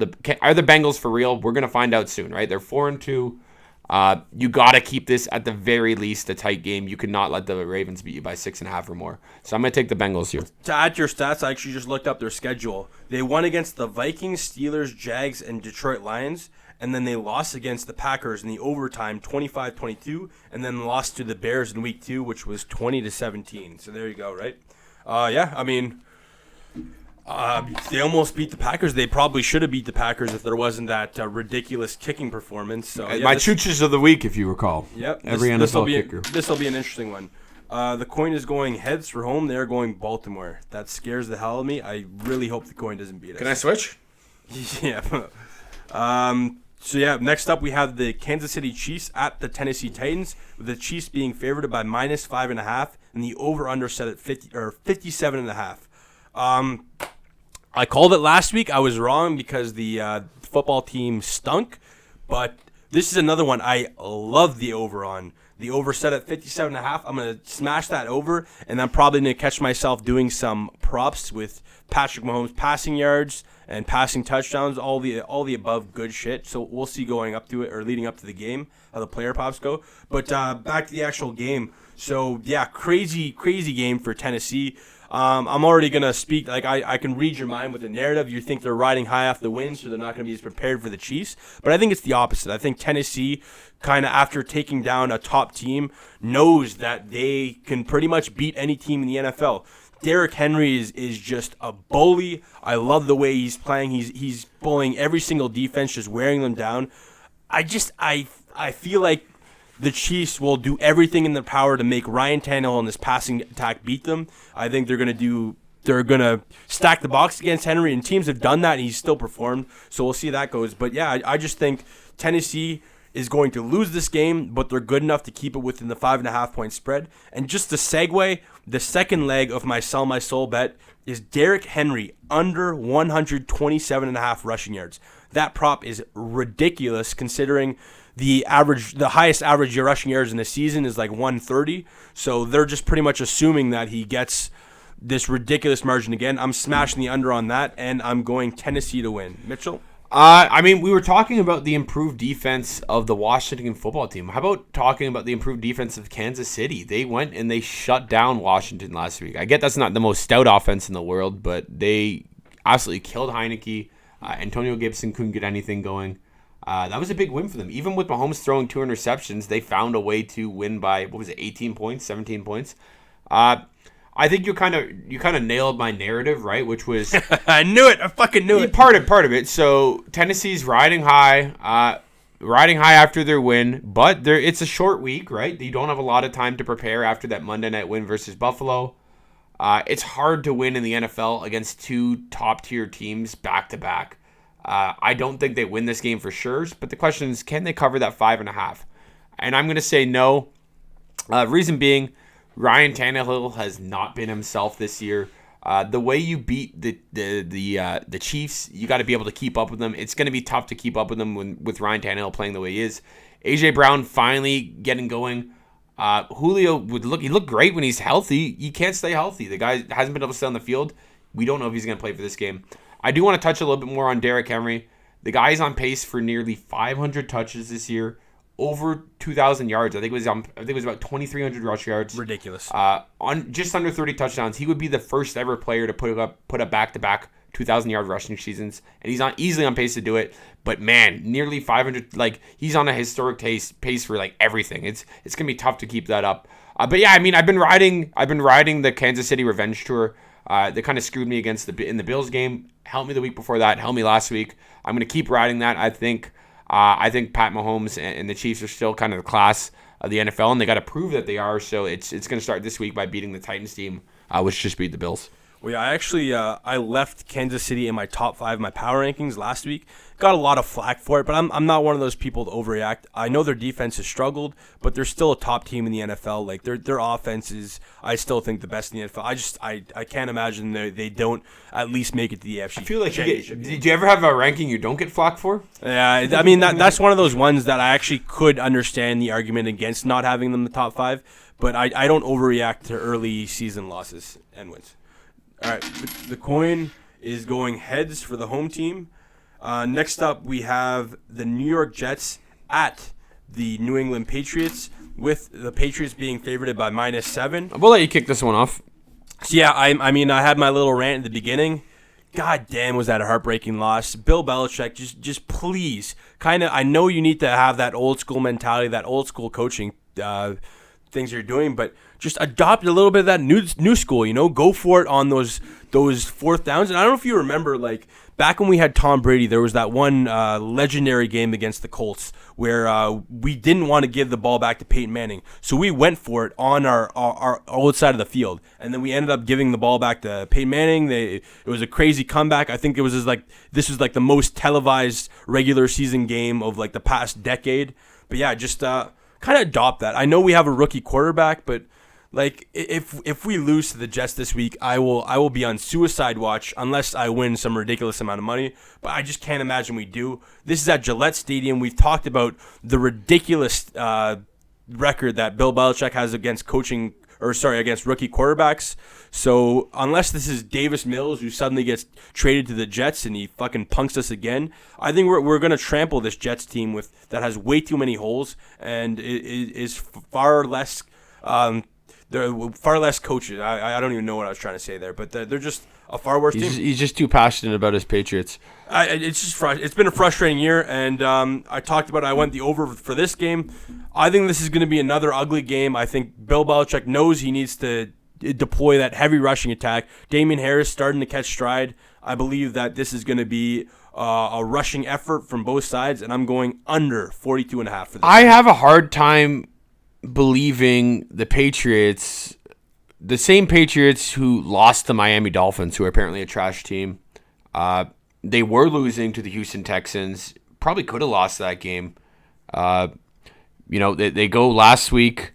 are the Bengals for real? We're going to find out soon, right? They're 4-2. You got to keep this at the very least a tight game. You cannot let the Ravens beat you by 6.5 or more. So I'm going to take the Bengals here. To add to your stats, I actually just looked up their schedule. They won against the Vikings, Steelers, Jags, and Detroit Lions. And then they lost against the Packers in the overtime, 25-22, and then lost to the Bears in week 2, which was 20-17. So there you go, right? They almost beat the Packers. They probably should have beat the Packers if there wasn't that ridiculous kicking performance. So my chooches of the week, if you recall. Yep. Every NFL kicker. This will be an interesting one. The coin is going heads for home. They're going Baltimore. That scares the hell out of me. I really hope the coin doesn't beat us. Can I switch? Yeah. So, yeah, next up we have the Kansas City Chiefs at the Tennessee Titans, with the Chiefs being favored by -5.5, and the over-under set at 57.5. I called it last week. I was wrong because the football team stunk, but this is another one I love the over on. The over set at 57.5. I'm going to smash that over, and I'm probably going to catch myself doing some props with Patrick Mahomes passing yards and passing touchdowns, all the above good shit. So we'll see going up to it or leading up to the game how the player props go. But back to the actual game. So yeah, crazy game for Tennessee. I'm already going to speak, like I can read your mind with the narrative. You think they're riding high off the win, so they're not going to be as prepared for the Chiefs. But I think it's the opposite. I think Tennessee, kind of after taking down a top team, knows that they can pretty much beat any team in the NFL. Derrick Henry is just a bully. I love the way he's playing. He's bullying every single defense, just wearing them down. I feel like the Chiefs will do everything in their power to make Ryan Tannehill and this passing attack beat them. I think they're gonna stack the box against Henry, and teams have done that, and he's still performed. So we'll see how that goes. But yeah, I just think Tennessee is going to lose this game, but they're good enough to keep it within the 5.5 point spread. And just to segue, the second leg of my sell my soul bet is Derrick Henry under 127.5 rushing yards. That prop is ridiculous considering the highest average rushing yards in the season is like 130. So they're just pretty much assuming that he gets this ridiculous margin again. I'm smashing the under on that, and I'm going Tennessee to win. Mitchell? We were talking about the improved defense of the Washington football team. How about talking about the improved defense of Kansas City? They went and they shut down Washington last week. I get that's not the most stout offense in the world, but they absolutely killed Heineke. Antonio Gibson couldn't get anything going. That was a big win for them. Even with Mahomes throwing 2 interceptions, they found a way to win by, 18 points, 17 points. I think you kind of nailed my narrative, right? Which was I knew it. I fucking knew it. Part of it. So Tennessee's riding high after their win, but it's a short week, right? You don't have a lot of time to prepare after that Monday night win versus Buffalo. It's hard to win in the NFL against 2 top-tier teams back-to-back. I don't think they win this game for sure, but the question is, can they cover that 5.5? And I'm going to say no. Reason being, Ryan Tannehill has not been himself this year. The way you beat the Chiefs, you got to be able to keep up with them. It's going to be tough to keep up with them with Ryan Tannehill playing the way he is. A.J. Brown finally getting going. Julio he looked great when he's healthy. He can't stay healthy. The guy hasn't been able to stay on the field. We don't know if he's going to play for this game. I do want to touch a little bit more on Derrick Henry. The guy's on pace for nearly 500 touches this year, over 2,000 yards. I think it was about 2,300 rush yards. Ridiculous. On just under 30 touchdowns. He would be the first ever player to put up back-to-back 2,000-yard rushing seasons, and he's easily on pace to do it. But man, nearly 500. Like, he's on a historic pace for like everything. It's gonna be tough to keep that up. But yeah, I mean, I've been riding the Kansas City revenge tour. They kind of screwed me in the Bills game. Helped me the week before that. Helped me last week. I'm going to keep riding that. I think Pat Mahomes and the Chiefs are still kind of the class of the NFL, and they got to prove that they are. So it's going to start this week by beating the Titans team, which just beat the Bills. Well, yeah, I actually I left Kansas City in my top 5 my power rankings last week. Got a lot of flack for it, but I'm not one of those people to overreact. I know their defense has struggled, but they're still a top team in the NFL. Like their offense is, I still think, the best in the NFL. I can't imagine they don't at least make it to the AFC. I feel like did you ever have a ranking you don't get flack for? Yeah, I mean that's one of those ones that I actually could understand the argument against not having them in the top 5, but I don't overreact to early season losses and wins. All right, the coin is going heads for the home team. Next up, we have the New York Jets at the New England Patriots, with the Patriots being favored by -7. We'll let you kick this one off. So yeah, I mean, I had my little rant at the beginning. God damn, was that a heartbreaking loss. Bill Belichick, just please, I know you need to have that old school mentality, that old school coaching, things you're doing, but just adopt a little bit of that new school. Go for it on those fourth downs. And I don't know if you remember, like back when we had Tom Brady, there was that one legendary game against the Colts where we didn't want to give the ball back to Peyton Manning, so we went for it on our outside of the field, and then we ended up giving the ball back to Peyton Manning. It was a crazy comeback. I think this was like the most televised regular season game of like the past decade. But yeah, just kind of adopt that. I know we have a rookie quarterback, but like if we lose to the Jets this week, I will be on suicide watch unless I win some ridiculous amount of money. But I just can't imagine we do. This is at Gillette Stadium. We've talked about the ridiculous record that Bill Belichick has against against rookie quarterbacks. So unless this is Davis Mills who suddenly gets traded to the Jets and he fucking punks us again, I think we're gonna trample this Jets team that has way too many holes and is far less. They're far less coaches. I don't even know what I was trying to say there, but they're just a far worse team. He's just too passionate about his Patriots. It's been a frustrating year, and I talked about it. I went the over for this game. I think this is going to be another ugly game. I think Bill Belichick knows he needs to deploy that heavy rushing attack. Damian Harris starting to catch stride. I believe that this is going to be a rushing effort from both sides, and I'm going under 42.5 for this. I have a hard time believing the Patriots, the same Patriots who lost to Miami Dolphins, who are apparently a trash team. They were losing to the Houston Texans. Probably could have lost that game. They go last week.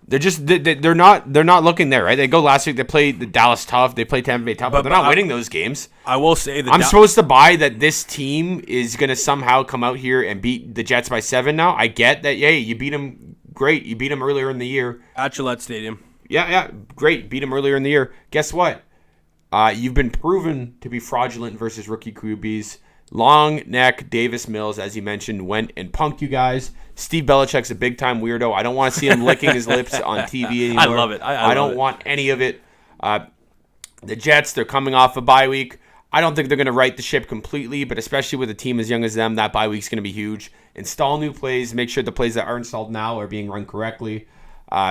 They're not looking there, right? They go last week. They played the Dallas tough. They played Tampa Bay tough, but they're not winning those games. I will say that I'm supposed to buy that this team is going to somehow come out here and beat the Jets by 7 now. I get that. Yeah, you beat them. Great. You beat them earlier in the year. At Gillette Stadium. Yeah. Great. Beat them earlier in the year. Guess what? You've been proven to be fraudulent versus rookie QBs. Long neck Davis Mills, as you mentioned, went and punked you guys. Steve Belichick's a big-time weirdo. I don't want to see him licking his lips on TV anymore. I love it. I don't want any of it. The Jets, they're coming off a bye week. I don't think they're going to right the ship completely, but especially with a team as young as them, that bye week's going to be huge. Install new plays. Make sure the plays that are installed now are being run correctly.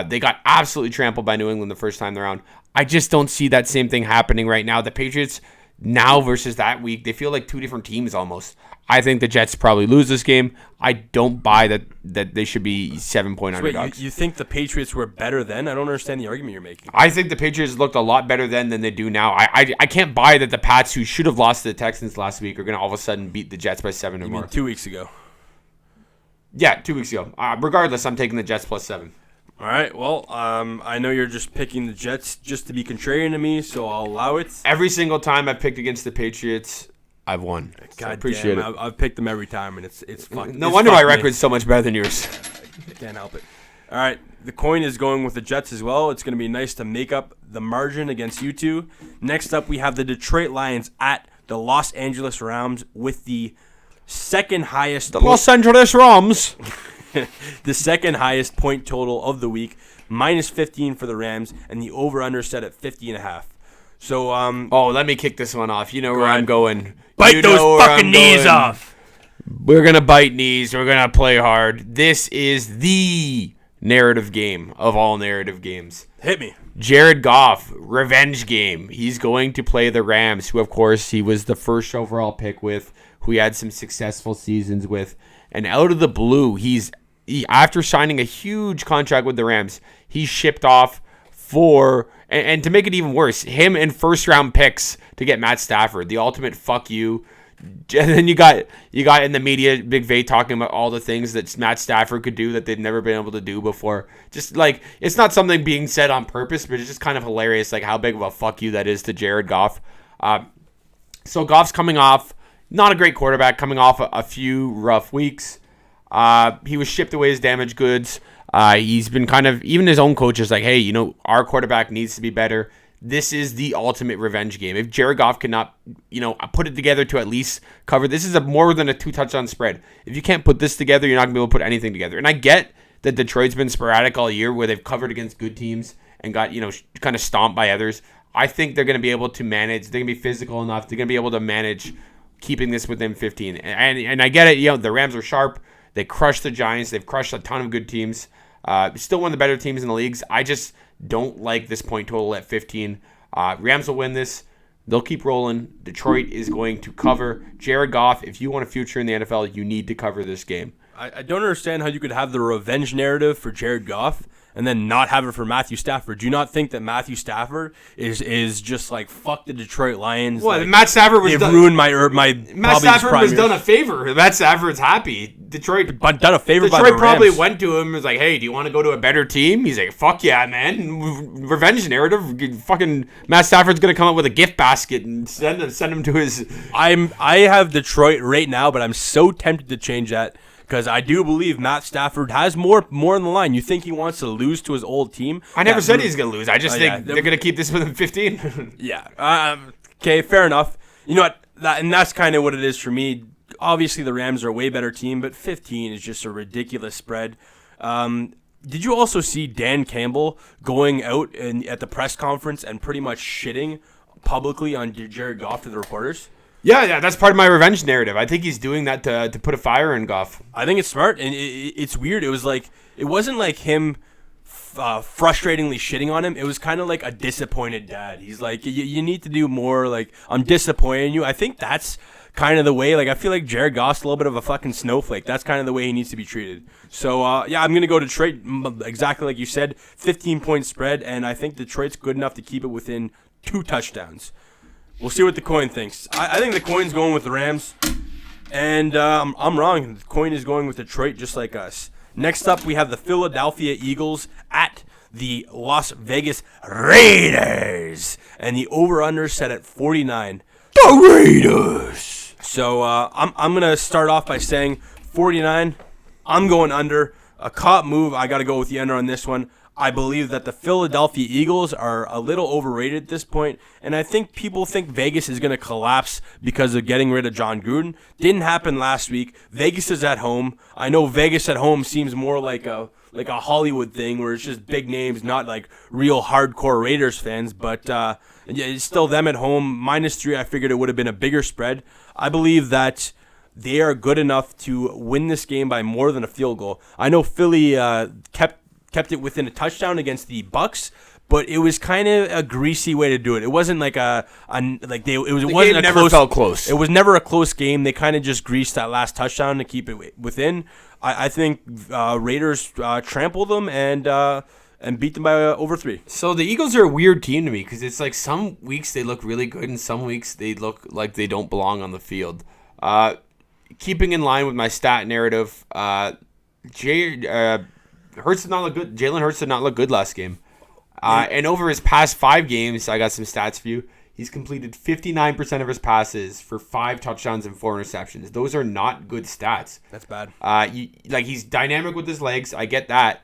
They got absolutely trampled by New England the first time around. I just don't see that same thing happening right now. The Patriots now versus that week, they feel like two different teams almost. I think the Jets probably lose this game. I don't buy that they should be 7-point underdogs. You think the Patriots were better then? I don't understand the argument you're making. I think the Patriots looked a lot better then than they do now. I can't buy that the Pats, who should have lost to the Texans last week, are going to all of a sudden beat the Jets by 7 or more. You mean 2 weeks ago? Yeah, 2 weeks ago. Regardless, I'm taking the Jets plus 7. All right. Well, I know you're just picking the Jets just to be contrarian to me, so I'll allow it. Every single time I've picked against the Patriots, I've won. God, I appreciate it. I've picked them every time, and it's fucking. No wonder my record's so much better than yours. I can't help it. All right, the coin is going with the Jets as well. It's going to be nice to make up the margin against you two. Next up, we have the Detroit Lions at the Los Angeles Rams with the second highest. Los Angeles Rams. The second highest point total of the week, minus 15 for the Rams, and the over/under set at 50.5. So, let me kick this one off. You know where I'm going. Bite those fucking knees off. We're going to bite knees. We're going to play hard. This is the narrative game of all narrative games. Hit me. Jared Goff, revenge game. He's going to play the Rams, who, of course, he was the first overall pick with, who he had some successful seasons with. And out of the blue, after signing a huge contract with the Rams, he shipped off for, and to make it even worse, him and first-round picks to get Matt Stafford, the ultimate fuck you. And then you got in the media, Big Vay talking about all the things that Matt Stafford could do that they'd never been able to do before. Just like, it's not something being said on purpose, but it's just kind of hilarious, like how big of a fuck you that is to Jared Goff. So Goff's coming off, not a great quarterback, coming off a few rough weeks. He was shipped away as damaged goods. He's been kind of, even his own coach is like, hey, our quarterback needs to be better. This is the ultimate revenge game. If Jared Goff cannot, put it together to at least cover, this is more than a 2-touchdown spread. If you can't put this together, you're not going to be able to put anything together. And I get that Detroit's been sporadic all year where they've covered against good teams and got, kind of stomped by others. I think they're going to be able to manage. They're going to be physical enough. They're going to be able to manage keeping this within 15. And I get it. The Rams are sharp. They crushed the Giants. They've crushed a ton of good teams. Still one of the better teams in the leagues. I just don't like this point total at 15. Rams will win this. They'll keep rolling. Detroit is going to cover. Jared Goff, if you want a future in the NFL, you need to cover this game. I don't understand how you could have the revenge narrative for Jared Goff and then not have it for Matthew Stafford. Do you not think that Matthew Stafford is just like, fuck the Detroit Lions? Well, like, Matt Stafford was ruined my Matt Stafford was done a favor. Matt Stafford's happy. Detroit done a favor by the Detroit probably Rams. went to him and was like, hey, do you want to go to a better team? He's like, fuck yeah, man. Revenge narrative. Fucking Matt Stafford's going to come up with a gift basket and send him to his... I have Detroit right now, but I'm so tempted to change that. Because I do believe Matt Stafford has more on the line. You think he wants to lose to his old team? I never said he's going to lose. I just think they're going to keep this within 15. Yeah. Okay, fair enough. You know what? That's kind of what it is for me. Obviously, the Rams are a way better team, but 15 is just a ridiculous spread. Did you also see Dan Campbell going out at the press conference and pretty much shitting publicly on Jared Goff to the reporters? Yeah, that's part of my revenge narrative. I think he's doing that to put a fire in Goff. I think it's smart, and it's weird. It wasn't like him frustratingly shitting on him. It was kind of like a disappointed dad. He's like, you need to do more. Like, I'm disappointed in you. I think that's kind of the way. Like, I feel like Jared Goff's a little bit of a fucking snowflake. That's kind of the way he needs to be treated. So, I'm gonna go Detroit, exactly like you said, 15-point spread, and I think Detroit's good enough to keep it within 2 touchdowns. We'll see what the coin thinks. I think the coin's going with the Rams, and I'm wrong. The coin is going with Detroit just like us. Next up, we have the Philadelphia Eagles at the Las Vegas Raiders, and the over-under set at 49. The Raiders! So I'm going to start off by saying 49. I'm going under. A cop move. I got to go with the under on this one. I believe that the Philadelphia Eagles are a little overrated at this point, and I think people think Vegas is going to collapse because of getting rid of John Gruden. Didn't happen last week. Vegas is at home. I know Vegas at home seems more like a Hollywood thing where it's just big names, not like real hardcore Raiders fans, but it's still them at home. -3, I figured it would have been a bigger spread. I believe that they are good enough to win this game by more than a field goal. I know Philly kept it within a touchdown against the Bucs, but it was kind of a greasy way to do it. It wasn't like it wasn't a never felt close. It was never a close game. They kind of just greased that last touchdown to keep it within. I think Raiders trampled them and beat them by over 3. So the Eagles are a weird team to me because it's like some weeks they look really good and some weeks they look like they don't belong on the field. Keeping in line with my stat narrative, Hurts did not look good. Jalen Hurts did not look good last game. And over his past 5 games, I got some stats for you. He's completed 59% of his passes for 5 touchdowns and 4 interceptions. Those are not good stats. That's bad. He's dynamic with his legs. I get that.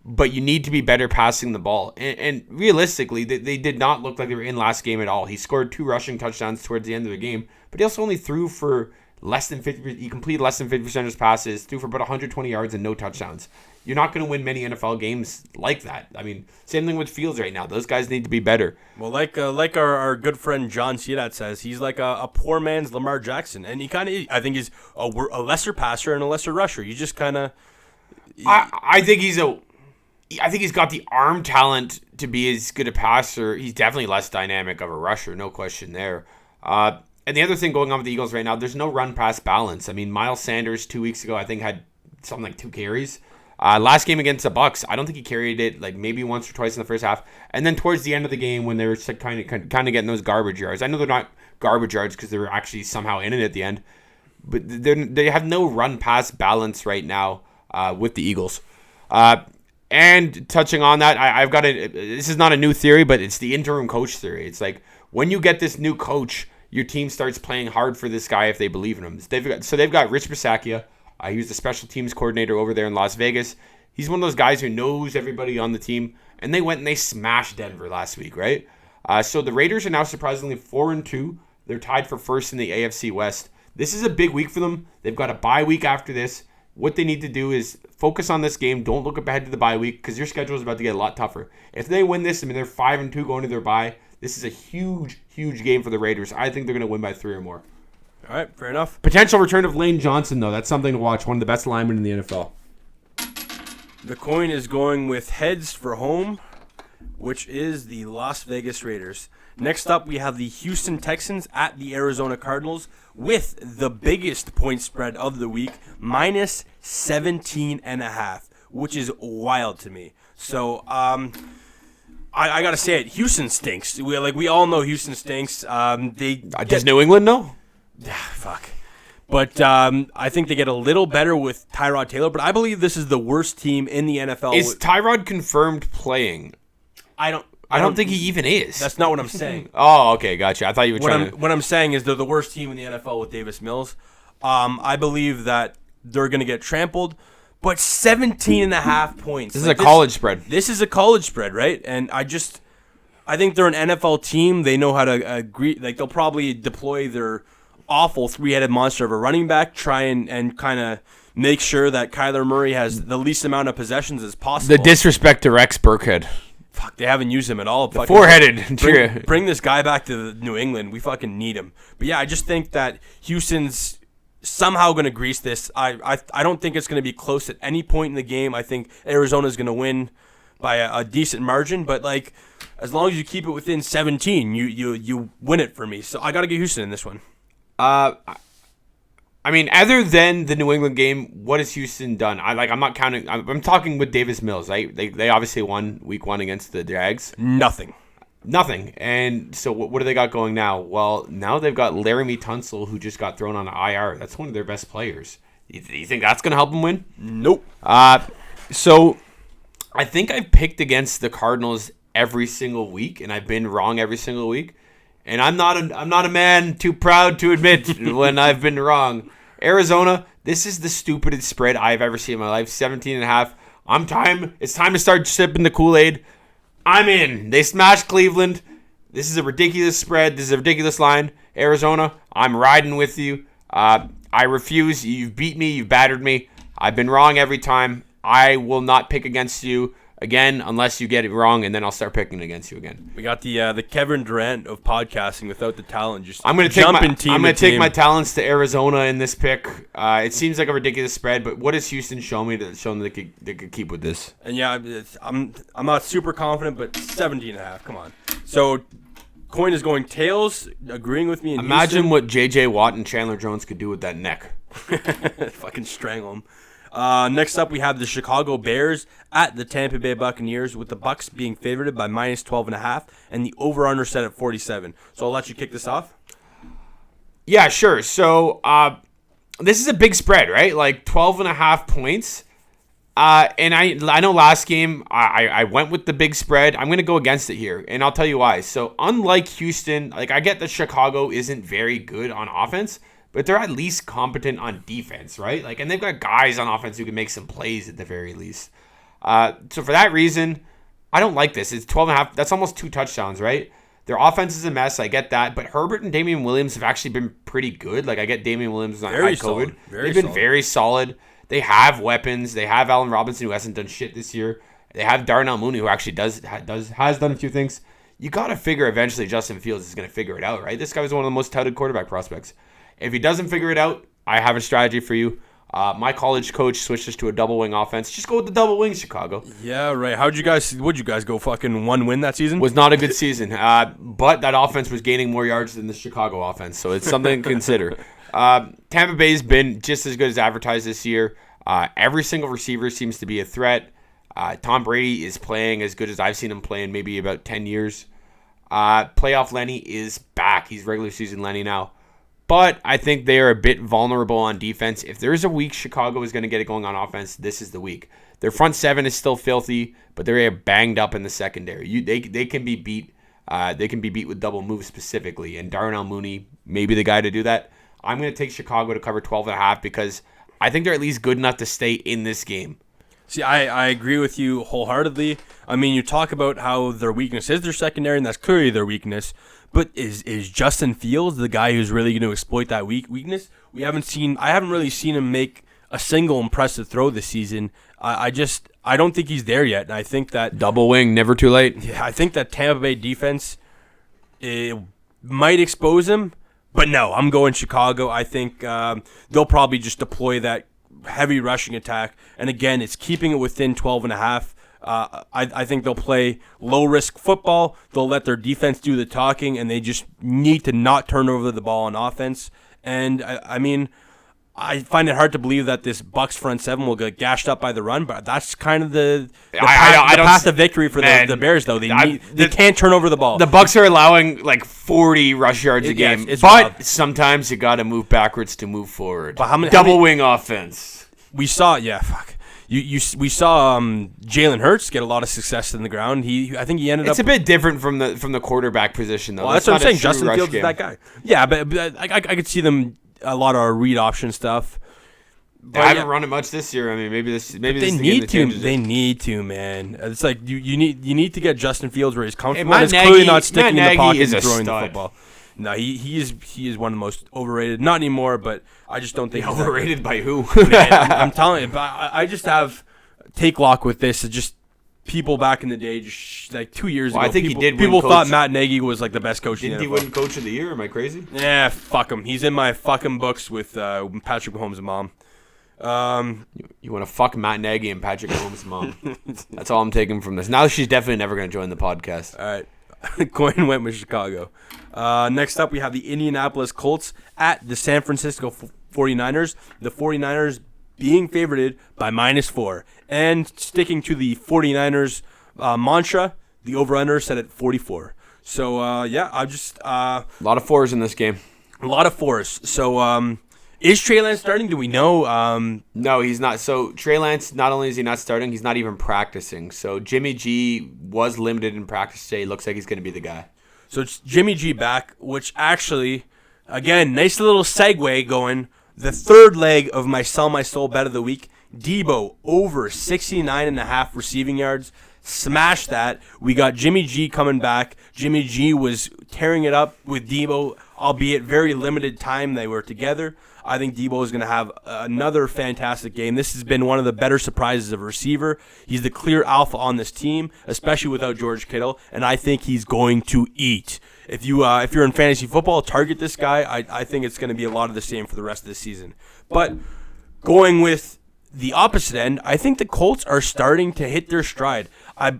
But you need to be better passing the ball. And realistically, they did not look like they were in last game at all. He scored 2 rushing touchdowns towards the end of the game. But he also only threw for less than 50%. He completed less than 50% of his passes, threw for about 120 yards and no touchdowns. You're not going to win many NFL games like that. I mean, same thing with Fields right now. Those guys need to be better. Well, like our good friend John Cedar says, he's like a poor man's Lamar Jackson, and I think he's a lesser passer and a lesser rusher. You just kind of. I think he's got the arm talent to be as good a passer. He's definitely less dynamic of a rusher, no question there. And the other thing going on with the Eagles right now, there's no run-pass balance. I mean, Miles Sanders 2 weeks ago, I think, had something like 2 carries. Last game against the Bucs, I don't think he carried it like maybe once or twice in the first half. And then towards the end of the game when they were kind of getting those garbage yards. I know they're not garbage yards because they were actually somehow in it at the end. But they have no run-pass balance right now with the Eagles. And touching on that, I've got this is not a new theory, but it's the interim coach theory. It's like when you get this new coach, your team starts playing hard for this guy if they believe in him. They've got Rich Bisaccia. He was the special teams coordinator over there in Las Vegas. He's one of those guys who knows everybody on the team. And they went and they smashed Denver last week, right? So the Raiders are now surprisingly 4-2. They're tied for first in the AFC West. This is a big week for them. They've got a bye week after this. What they need to do is focus on this game. Don't look ahead to the bye week because your schedule is about to get a lot tougher. If they win this, they're 5-2 going to their bye. This is a huge, huge game for the Raiders. I think they're going to win by 3 or more. All right, fair enough. Potential return of Lane Johnson, though. That's something to watch. One of the best linemen in the NFL. The coin is going with heads for home, which is the Las Vegas Raiders. Next up, we have the Houston Texans at the Arizona Cardinals with the biggest point spread of the week, minus 17.5, which is wild to me. So, I gotta say it. Houston stinks. We all know Houston stinks. Does New England know? Fuck. But I think they get a little better with Tyrod Taylor. But I believe this is the worst team in the NFL. Is Tyrod confirmed playing? I don't think he even is. That's not what I'm saying. Oh, okay, gotcha. I thought you were What I'm saying is they're the worst team in the NFL with Davis Mills. I believe that they're going to get trampled. But 17.5 points. This is a college spread. This is a college spread, right? And I think they're an NFL team. They know how to agree. They'll probably deploy their awful three-headed monster of a running back, try and kind of make sure that Kyler Murray has the least amount of possessions as possible. The disrespect to Rex Burkhead. Fuck, they haven't used him at all. The four-headed. Bring this guy back to New England. We fucking need him. But yeah, I just think that Houston's somehow going to grease this. I don't think it's going to be close at any point in the game. I think Arizona's going to win by a decent margin. But as long as you keep it within 17, you win it for me. So I got to get Houston in this one. I mean, other than the New England game, what has Houston done? I'm not counting. I'm talking with Davis Mills. Right? They obviously won week 1 against the Jags. Nothing. And so what do they got going now? Well, now they've got Laramie Tunsil, who just got thrown on the IR. That's one of their best players. You think that's going to help them win? Nope. So I think I've picked against the Cardinals every single week, and I've been wrong every single week. And I'm not a man too proud to admit when I've been wrong. Arizona, this is the stupidest spread I've ever seen in my life. 17.5. It's time to start sipping the Kool-Aid. I'm in. They smashed Cleveland. This is a ridiculous spread. This is a ridiculous line. Arizona, I'm riding with you. I refuse. You've beat me. You've battered me. I've been wrong every time. I will not pick against you again unless you get it wrong, and then I'll start picking against you again. We got the Kevin Durant of podcasting without the talent. Just I'm going to take my talents to Arizona in this pick. It seems like a ridiculous spread, but what does Houston show me that they could keep with this? And yeah, I'm not super confident, but 17.5. Come on. So coin is going tails, agreeing with me. Imagine what J.J. Watt and Chandler Jones could do with that neck. Fucking strangle him. Next up, we have the Chicago Bears at the Tampa Bay Buccaneers, with the Bucs being favored by minus 12.5 and the over/under set at 47. So I'll let you kick this off. Yeah, sure. So this is a big spread, right? 12.5 points. And I know last game I went with the big spread. I'm going to go against it here, and I'll tell you why. So unlike Houston, I get that Chicago isn't very good on offense, but they're at least competent on defense, right? And they've got guys on offense who can make some plays at the very least. So for that reason, I don't like this. It's 12.5. That's almost 2 touchdowns, right? Their offense is a mess. I get that. But Herbert and Damian Williams have actually been pretty good. I get Damian Williams on high COVID. They've been very solid. They have weapons. They have Allen Robinson, who hasn't done shit this year. They have Darnell Mooney, who actually has done a few things. You got to figure eventually Justin Fields is going to figure it out, right? This guy was one of the most touted quarterback prospects. If he doesn't figure it out, I have a strategy for you. My college coach switched us to a double wing offense. Just go with the double wing, Chicago. Yeah, right. Would you guys go fucking 1 win that season? Was not a good season. But that offense was gaining more yards than the Chicago offense, so it's something to consider. Tampa Bay's been just as good as advertised this year. Every single receiver seems to be a threat. Tom Brady is playing as good as I've seen him play in maybe about 10 years. Playoff Lenny is back. He's regular season Lenny now. But I think they are a bit vulnerable on defense. If there's a week Chicago is going to get it going on offense, this is the week. Their front seven is still filthy, but they're banged up in the secondary. They can be beat. They can be beat with double moves specifically, and Darnell Mooney may be the guy to do that. I'm going to take Chicago to cover 12.5 because I think they're at least good enough to stay in this game. See, I agree with you wholeheartedly. I mean, you talk about how their weakness is their secondary, and that's clearly their weakness. But is Justin Fields the guy who's really going to exploit that weakness? I haven't really seen him make a single impressive throw this season. I don't think he's there yet. And I think that double wing, never too late. Yeah, I think that Tampa Bay defense might expose him. But no, I'm going Chicago. I think they'll probably just deploy that heavy rushing attack. And again, it's keeping it within 12.5. I think they'll play low-risk football. They'll let their defense do the talking, and they just need to not turn over the ball on offense. And, I mean, I find it hard to believe that this Bucs front seven will get gashed up by the run, but that's kind of the path to victory for the Bears, though. They can't turn over the ball. The Bucs are allowing like 40 rush yards a game, but wild. Sometimes you got to move backwards to move forward. But double wing offense. We saw, we saw Jalen Hurts get a lot of success in the ground. I think he ended up. It's a bit different from the quarterback position, though. Well, that's what I'm saying. Justin Fields is that guy. Yeah, but I could see them. A lot of read option stuff. But I haven't run it much this year. I mean, maybe they need to. They need to, man. It's like you need to get Justin Fields where he's comfortable. Hey, he's clearly not sticking in the pocket and throwing the football. No, he is one of the most overrated. Not anymore, but I just don't think he's overrated by who. Man, I'm telling you, but I just have take lock with this. It's just people back in the day, just like 2 years ago. I think people, he did. People thought Matt Nagy was like the best coach. Didn't he win Coach of the Year? Am I crazy? Yeah, fuck him. He's in my fucking books with Patrick Mahomes' mom. You want to fuck Matt Nagy and Patrick Mahomes' mom? That's all I'm taking from this. Now she's definitely never going to join the podcast. All right, Coin went with Chicago. Next up, we have the Indianapolis Colts at the San Francisco 49ers. The 49ers being favored by -4. And sticking to the 49ers mantra, the over-under set at 44. So, I just... a lot of fours in this game. A lot of fours. So, is Trey Lance starting? Do we know? No, he's not. So, Trey Lance, not only is he not starting, he's not even practicing. So, Jimmy G was limited in practice today. Looks like he's going to be the guy. So, it's Jimmy G back, which actually, again, nice little segue going. The third leg of my Sell My Soul bet of the week, Debo over 69.5 receiving yards. Smash that. We got Jimmy G coming back. Jimmy G was tearing it up with Debo, albeit very limited time they were together. I think Debo is going to have another fantastic game. This has been one of the better surprises of a receiver. He's the clear alpha on this team, especially without George Kittle, and I think he's going to eat. If you're in fantasy football, target this guy. I think it's going to be a lot of the same for the rest of the season. But going with the opposite end, I think the Colts are starting to hit their stride.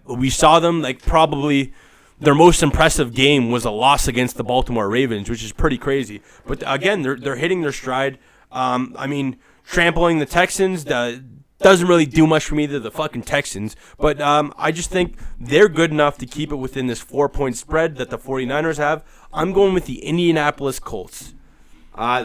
We saw them like probably their most impressive game was a loss against the Baltimore Ravens, which is pretty crazy. But again, they're hitting their stride. I mean, trampling the Texans doesn't really do much for me. They're the fucking Texans. But I just think they're good enough to keep it within this 4-point spread that the 49ers have. I'm going with the Indianapolis Colts.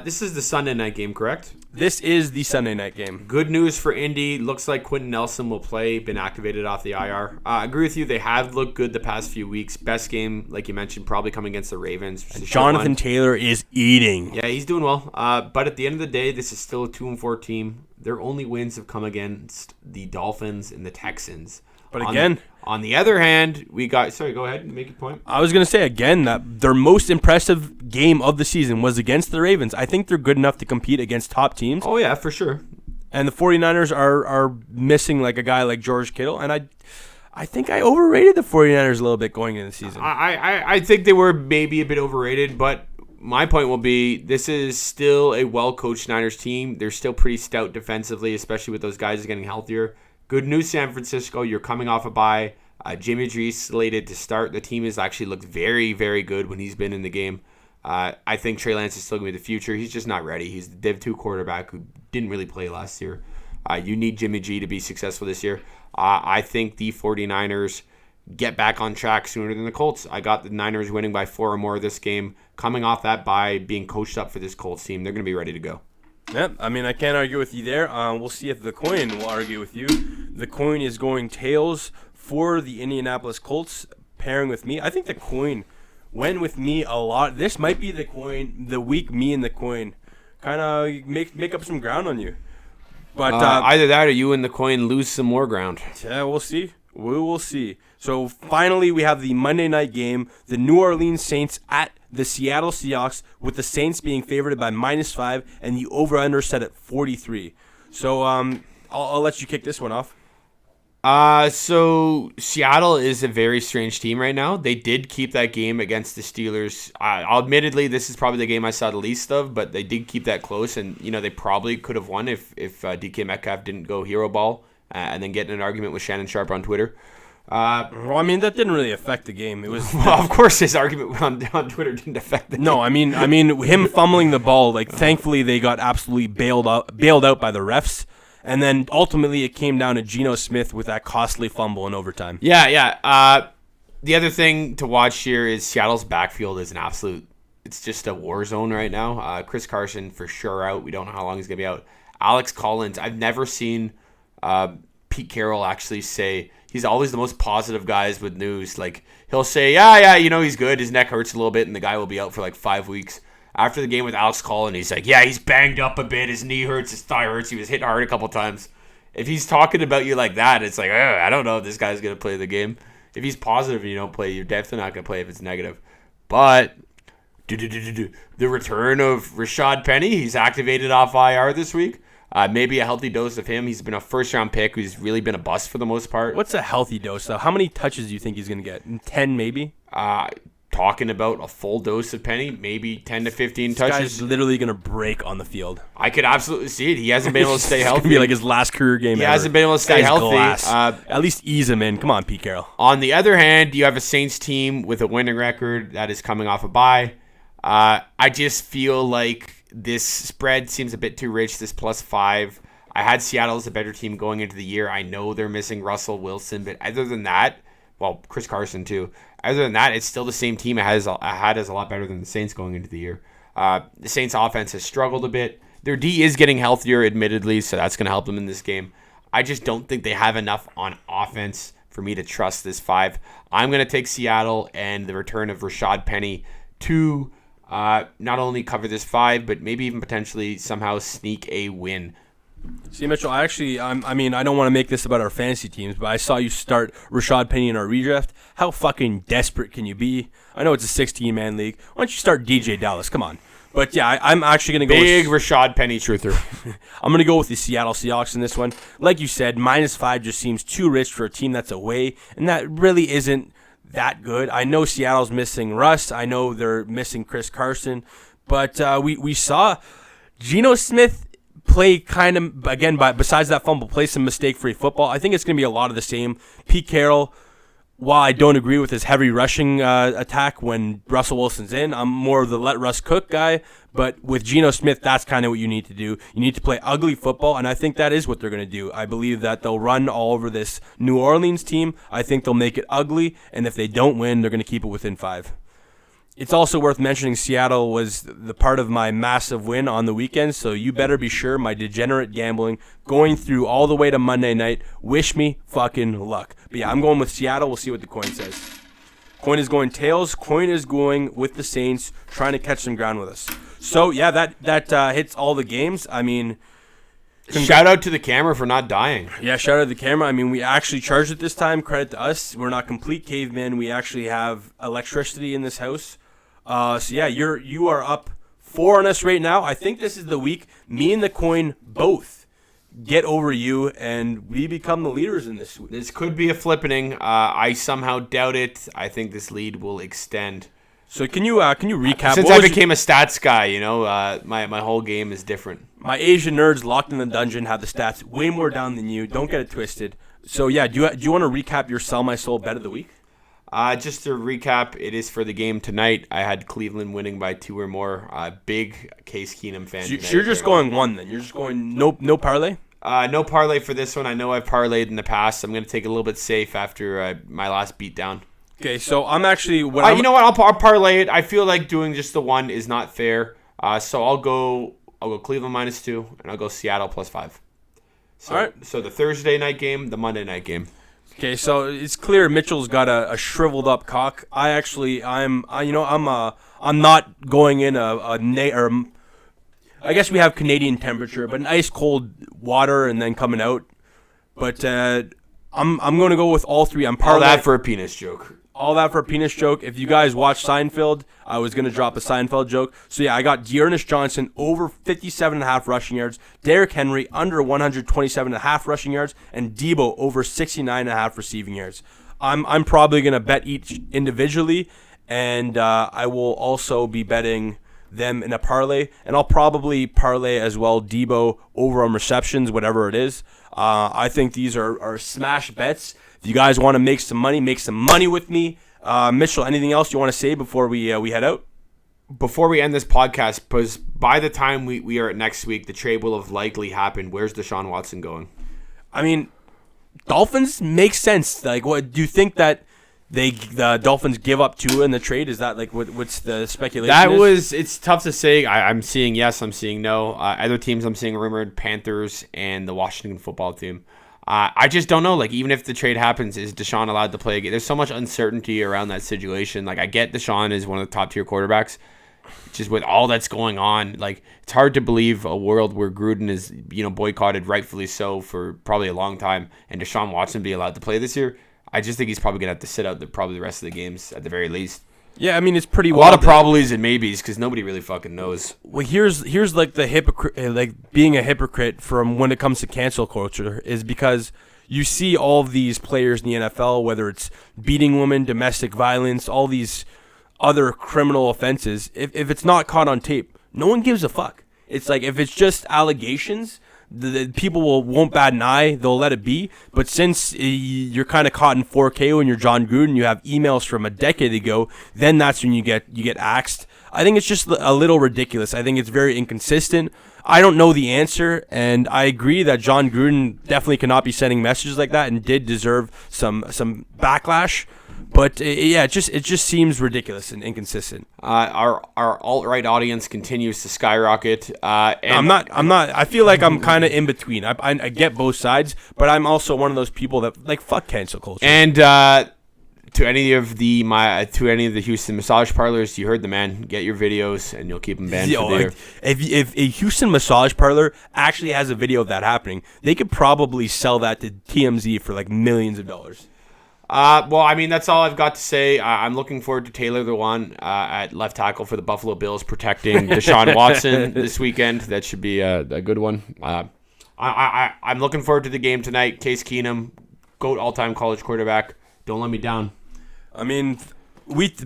This is the Sunday night game, correct? This is the Sunday night game. Good news for Indy. Looks like Quentin Nelson will play. Been activated off the IR. I agree with you. They have looked good the past few weeks. Best game, like you mentioned, probably coming against the Ravens. Jonathan Taylor is eating. Yeah, he's doing well. But at the end of the day, this is still a 2-4 team. Their only wins have come against the Dolphins and the Texans. But again, on the other hand, we got... Sorry, go ahead and make your point. I was going to say, again, that their most impressive game of the season was against the Ravens. I think they're good enough to compete against top teams. Oh, yeah, for sure. And the 49ers are missing like a guy like George Kittle. And I think I overrated the 49ers a little bit going into the season. I think they were maybe a bit overrated, but my point will be this is still a well-coached Niners team. They're still pretty stout defensively, especially with those guys getting healthier. Good news, San Francisco. You're coming off a bye. Jimmy G slated to start. The team has actually looked very, very good when he's been in the game. I think Trey Lance is still going to be the future. He's just not ready. He's the Div 2 quarterback who didn't really play last year. You need Jimmy G to be successful this year. I think the 49ers get back on track sooner than the Colts. I got the Niners winning by 4 or more this game. Coming off that bye, being coached up for this Colts team, they're going to be ready to go. Yep, I mean, I can't argue with you there. We'll see if the coin will argue with you. The coin is going tails for the Indianapolis Colts, pairing with me. I think the coin went with me a lot. This might be the coin, the week me and the coin kind of make up some ground on you. But either that or you and the coin lose some more ground. Yeah, we'll see. We will see. So finally, we have the Monday night game, the New Orleans Saints at the Seattle Seahawks, with the Saints being favored by -5 and the over-under set at 43. So I'll let you kick this one off. So Seattle is a very strange team right now. They did keep that game against the Steelers. Admittedly, this is probably the game I saw the least of, but they did keep that close, and they probably could have won if DK Metcalf didn't go hero ball and then get in an argument with Shannon Sharp on Twitter. Well, I mean, that didn't really affect the game. It was well, of course, his argument on Twitter didn't affect the game. No, I mean, him fumbling the ball. Like, thankfully, they got absolutely bailed out by the refs. And then ultimately it came down to Geno Smith with that costly fumble in overtime. Yeah. The other thing to watch here is Seattle's backfield is it's just a war zone right now. Chris Carson for sure out. We don't know how long he's going to be out. Alex Collins, I've never seen Pete Carroll actually say, he's always the most positive guys with news. Like, he'll say, yeah, he's good. His neck hurts a little bit and the guy will be out for like 5 weeks. After the game with Alex Collins, he's like, yeah, he's banged up a bit. His knee hurts. His thigh hurts. He was hit hard a couple times. If he's talking about you like that, it's like, I don't know if this guy's going to play the game. If he's positive and you don't play, you're definitely not going to play if it's negative. But the return of Rashad Penny, he's activated off IR this week. Maybe a healthy dose of him. He's been a first-round pick who's really been a bust for the most part. What's a healthy dose, though? How many touches do you think he's going to get? 10, maybe? Talking about a full dose of Penny, maybe 10 to 15 touches. This guy's literally going to break on the field. I could absolutely see it. He hasn't been able to stay healthy. It's going to be like his last career game ever. He hasn't been able to stay healthy. At least ease him in. Come on, Pete Carroll. On the other hand, you have a Saints team with a winning record that is coming off a bye. I just feel like this spread seems a bit too rich, this +5. I had Seattle as a better team going into the year. I know they're missing Russell Wilson, but other than that, well, Chris Carson too. Other than that, it's still the same team. It has a lot better than the Saints going into the year. The Saints offense has struggled a bit. Their D is getting healthier, admittedly, so that's going to help them in this game. I just don't think they have enough on offense for me to trust this 5. I'm going to take Seattle and the return of Rashad Penny to not only cover this 5, but maybe even potentially somehow sneak a win. See, Mitchell, I don't want to make this about our fantasy teams, but I saw you start Rashad Penny in our redraft. How fucking desperate can you be? I know it's a 16-man league. Why don't you start DJ Dallas? Come on. But yeah, I'm actually going to go big Rashad Penny truther. I'm going to go with the Seattle Seahawks in this one. Like you said, -5 just seems too rich for a team that's away, and that really isn't that good. I know Seattle's missing Russ. I know they're missing Chris Carson, but we saw Geno Smith play kind of, again, besides that fumble, play some mistake-free football. I think it's going to be a lot of the same. Pete Carroll, while I don't agree with his heavy rushing attack when Russell Wilson's in, I'm more of the let Russ cook guy. But with Geno Smith, that's kind of what you need to do. You need to play ugly football, and I think that is what they're going to do. I believe that they'll run all over this New Orleans team. I think they'll make it ugly, and if they don't win, they're going to keep it within 5. It's also worth mentioning Seattle was the part of my massive win on the weekend, so you better be sure my degenerate gambling going through all the way to Monday night. Wish me fucking luck. But yeah, I'm going with Seattle. We'll see what the coin says. Coin is going tails. Coin is going with the Saints, trying to catch some ground with us. So yeah, that hits all the games. I mean, shout out to the camera for not dying. Yeah, shout out to the camera. I mean, we actually charged it this time. Credit to us. We're not complete cavemen. We actually have electricity in this house. So yeah, you are up 4 on us right now. I think this is the week me and the coin both get over you, and we become the leaders in this week. This could be a flippening. I somehow doubt it. I think this lead will extend. So can you recap? Since I became a stats guy, my whole game is different. My Asian nerds locked in the dungeon have the stats way more down than you. Don't get it twisted. So yeah, do you want to recap your Sell My Soul bet of the week? Just to recap, it is for the game tonight. I had Cleveland winning by 2 or more. Big Case Keenum fan. So you're just going 1 then? You're just going no parlay? No parlay for this one. I know I've parlayed in the past. I'm going to take it a little bit safe after my last beatdown. Okay, so I'm actually... you know what? I'll parlay it. I feel like doing just the 1 is not fair. So I'll go Cleveland -2, and I'll go Seattle +5. So, all right. So the Thursday night game, the Monday night game. Okay, so it's clear Mitchell's got a shriveled up cock. I'm not going in I guess we have Canadian temperature, but an ice cold water and then coming out. But I'm going to go with all three. All that for a penis joke. All that for a penis joke. If you guys watch Seinfeld, I was going to drop a Seinfeld joke. So, yeah, I got Dearness Johnson over 57.5 rushing yards, Derrick Henry under 127.5 rushing yards, and Debo over 69.5 receiving yards. I'm probably going to bet each individually, and I will also be betting them in a parlay, and I'll probably parlay as well Debo over on receptions, whatever it is. I think these are smash bets. If you guys want to make some money with me. Mitchell, anything else you want to say before we head out? Before we end this podcast, because by the time we are at next week, the trade will have likely happened. Where's Deshaun Watson going? I mean, Dolphins make sense. Like, what do you think that the Dolphins give up Tua in the trade? Is that like what's the speculation? It's tough to say. I'm seeing yes, I'm seeing no. Other teams I'm seeing rumored: Panthers and the Washington football team. I just don't know. Like, even if the trade happens, is Deshaun allowed to play again? There's so much uncertainty around that situation. Like, I get Deshaun is one of the top tier quarterbacks. Just with all that's going on, like, it's hard to believe a world where Gruden is, boycotted, rightfully so, for probably a long time, and Deshaun Watson be allowed to play this year. I just think he's probably gonna have to sit out probably the rest of the games at the very least. Yeah, I mean, it's pretty a lot of probablys and maybes because nobody really fucking knows. Well, here's like the hypocrite, like being a hypocrite from when it comes to cancel culture is because you see all of these players in the NFL, whether it's beating women, domestic violence, all these other criminal offenses. If it's not caught on tape, no one gives a fuck. It's like if it's just allegations, the people won't bat an eye. They'll let it be. But since you're kind of caught in 4K when you're John Gruden, you have emails from a decade ago, then that's when you get axed. I think it's just a little ridiculous. I think it's very inconsistent. I don't know the answer, and I agree that John Gruden definitely cannot be sending messages like that and did deserve some backlash. But it just seems ridiculous and inconsistent. Our alt-right audience continues to skyrocket. I'm not. I feel like I'm kind of in between. I get both sides, but I'm also one of those people that like fuck cancel culture. And to any of the Houston massage parlors, you heard the man. Get your videos, and you'll keep them banned for the year. If a Houston massage parlor actually has a video of that happening, they could probably sell that to TMZ for like millions of dollars. Well, I mean, that's all I've got to say. I'm looking forward to Taylor Lewan at left tackle for the Buffalo Bills protecting Deshaun Watson this weekend. That should be a good one. I'm looking forward to the game tonight. Case Keenum, GOAT all-time college quarterback. Don't let me down. I mean,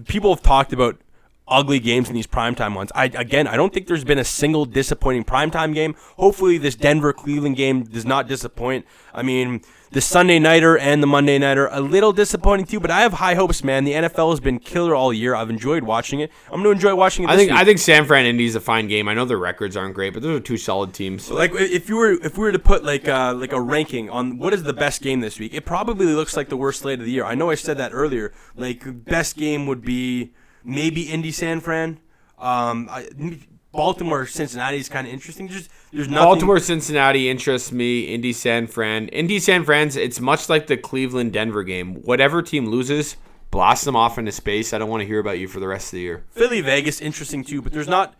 people have talked about ugly games in these primetime ones. I don't think there's been a single disappointing primetime game. Hopefully this Denver-Cleveland game does not disappoint. I mean, the Sunday Nighter and the Monday Nighter, a little disappointing too, but I have high hopes, man. The NFL has been killer all year. I've enjoyed watching it. I'm going to enjoy watching it this week. I think San Fran Indy is a fine game. I know their records aren't great, but those are two solid teams. Like if we were to put like a ranking on what is the best game this week, it probably looks like the worst slate of the year. I know I said that earlier. Like best game would be maybe Indy San Fran. Baltimore Cincinnati is kind of interesting. There's nothing. Baltimore Cincinnati interests me. Indy San Fran's. It's much like the Cleveland Denver game. Whatever team loses, blast them off into space. I don't want to hear about you for the rest of the year. Philly Vegas interesting too, but there's not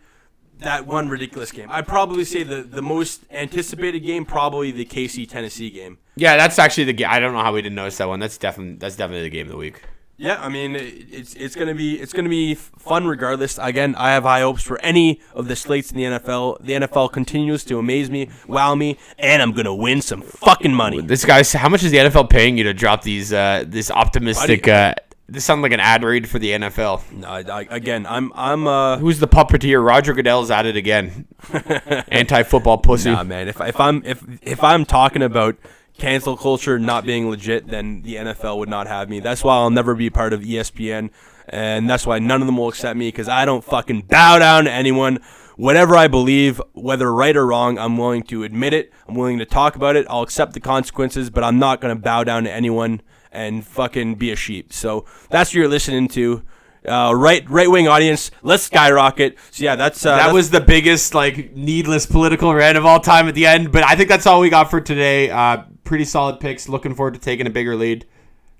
that one ridiculous game. I'd probably say the most anticipated game, probably the KC Tennessee game. Yeah, that's actually the game. I don't know how we didn't notice that one. That's definitely the game of the week. Yeah, I mean it's gonna be fun regardless. Again, I have high hopes for any of the slates in the NFL. The NFL continues to amaze me, wow me, and I'm gonna win some fucking money. This guy's how much is the NFL paying you to drop these this optimistic? This sounds like an ad read for the NFL. No, I'm who's the puppeteer? Roger Goodell's at it again. Anti-football pussy. Nah, man. If I'm talking about cancel culture not being legit, then the NFL would not have me. That's why I'll never be part of ESPN, and that's why none of them will accept me, because I don't fucking bow down to anyone. Whatever I believe, whether right or wrong, I'm willing to admit it. I'm willing to talk about it. I'll accept the consequences, but I'm not going to bow down to anyone and fucking be a sheep. So that's what you're listening to. Right wing audience, let's skyrocket. So yeah, that was the biggest like needless political rant of all time at the end, but I think that's all we got for today. Pretty solid picks. Looking forward to taking a bigger lead.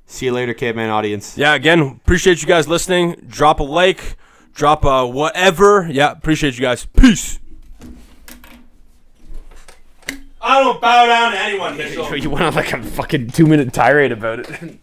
See you later, Caveman audience. Yeah, again, appreciate you guys listening. Drop a like, drop a whatever. Yeah, appreciate you guys. Peace. I don't bow down to anyone, Mitchell. You went on like a fucking 2-minute tirade about it.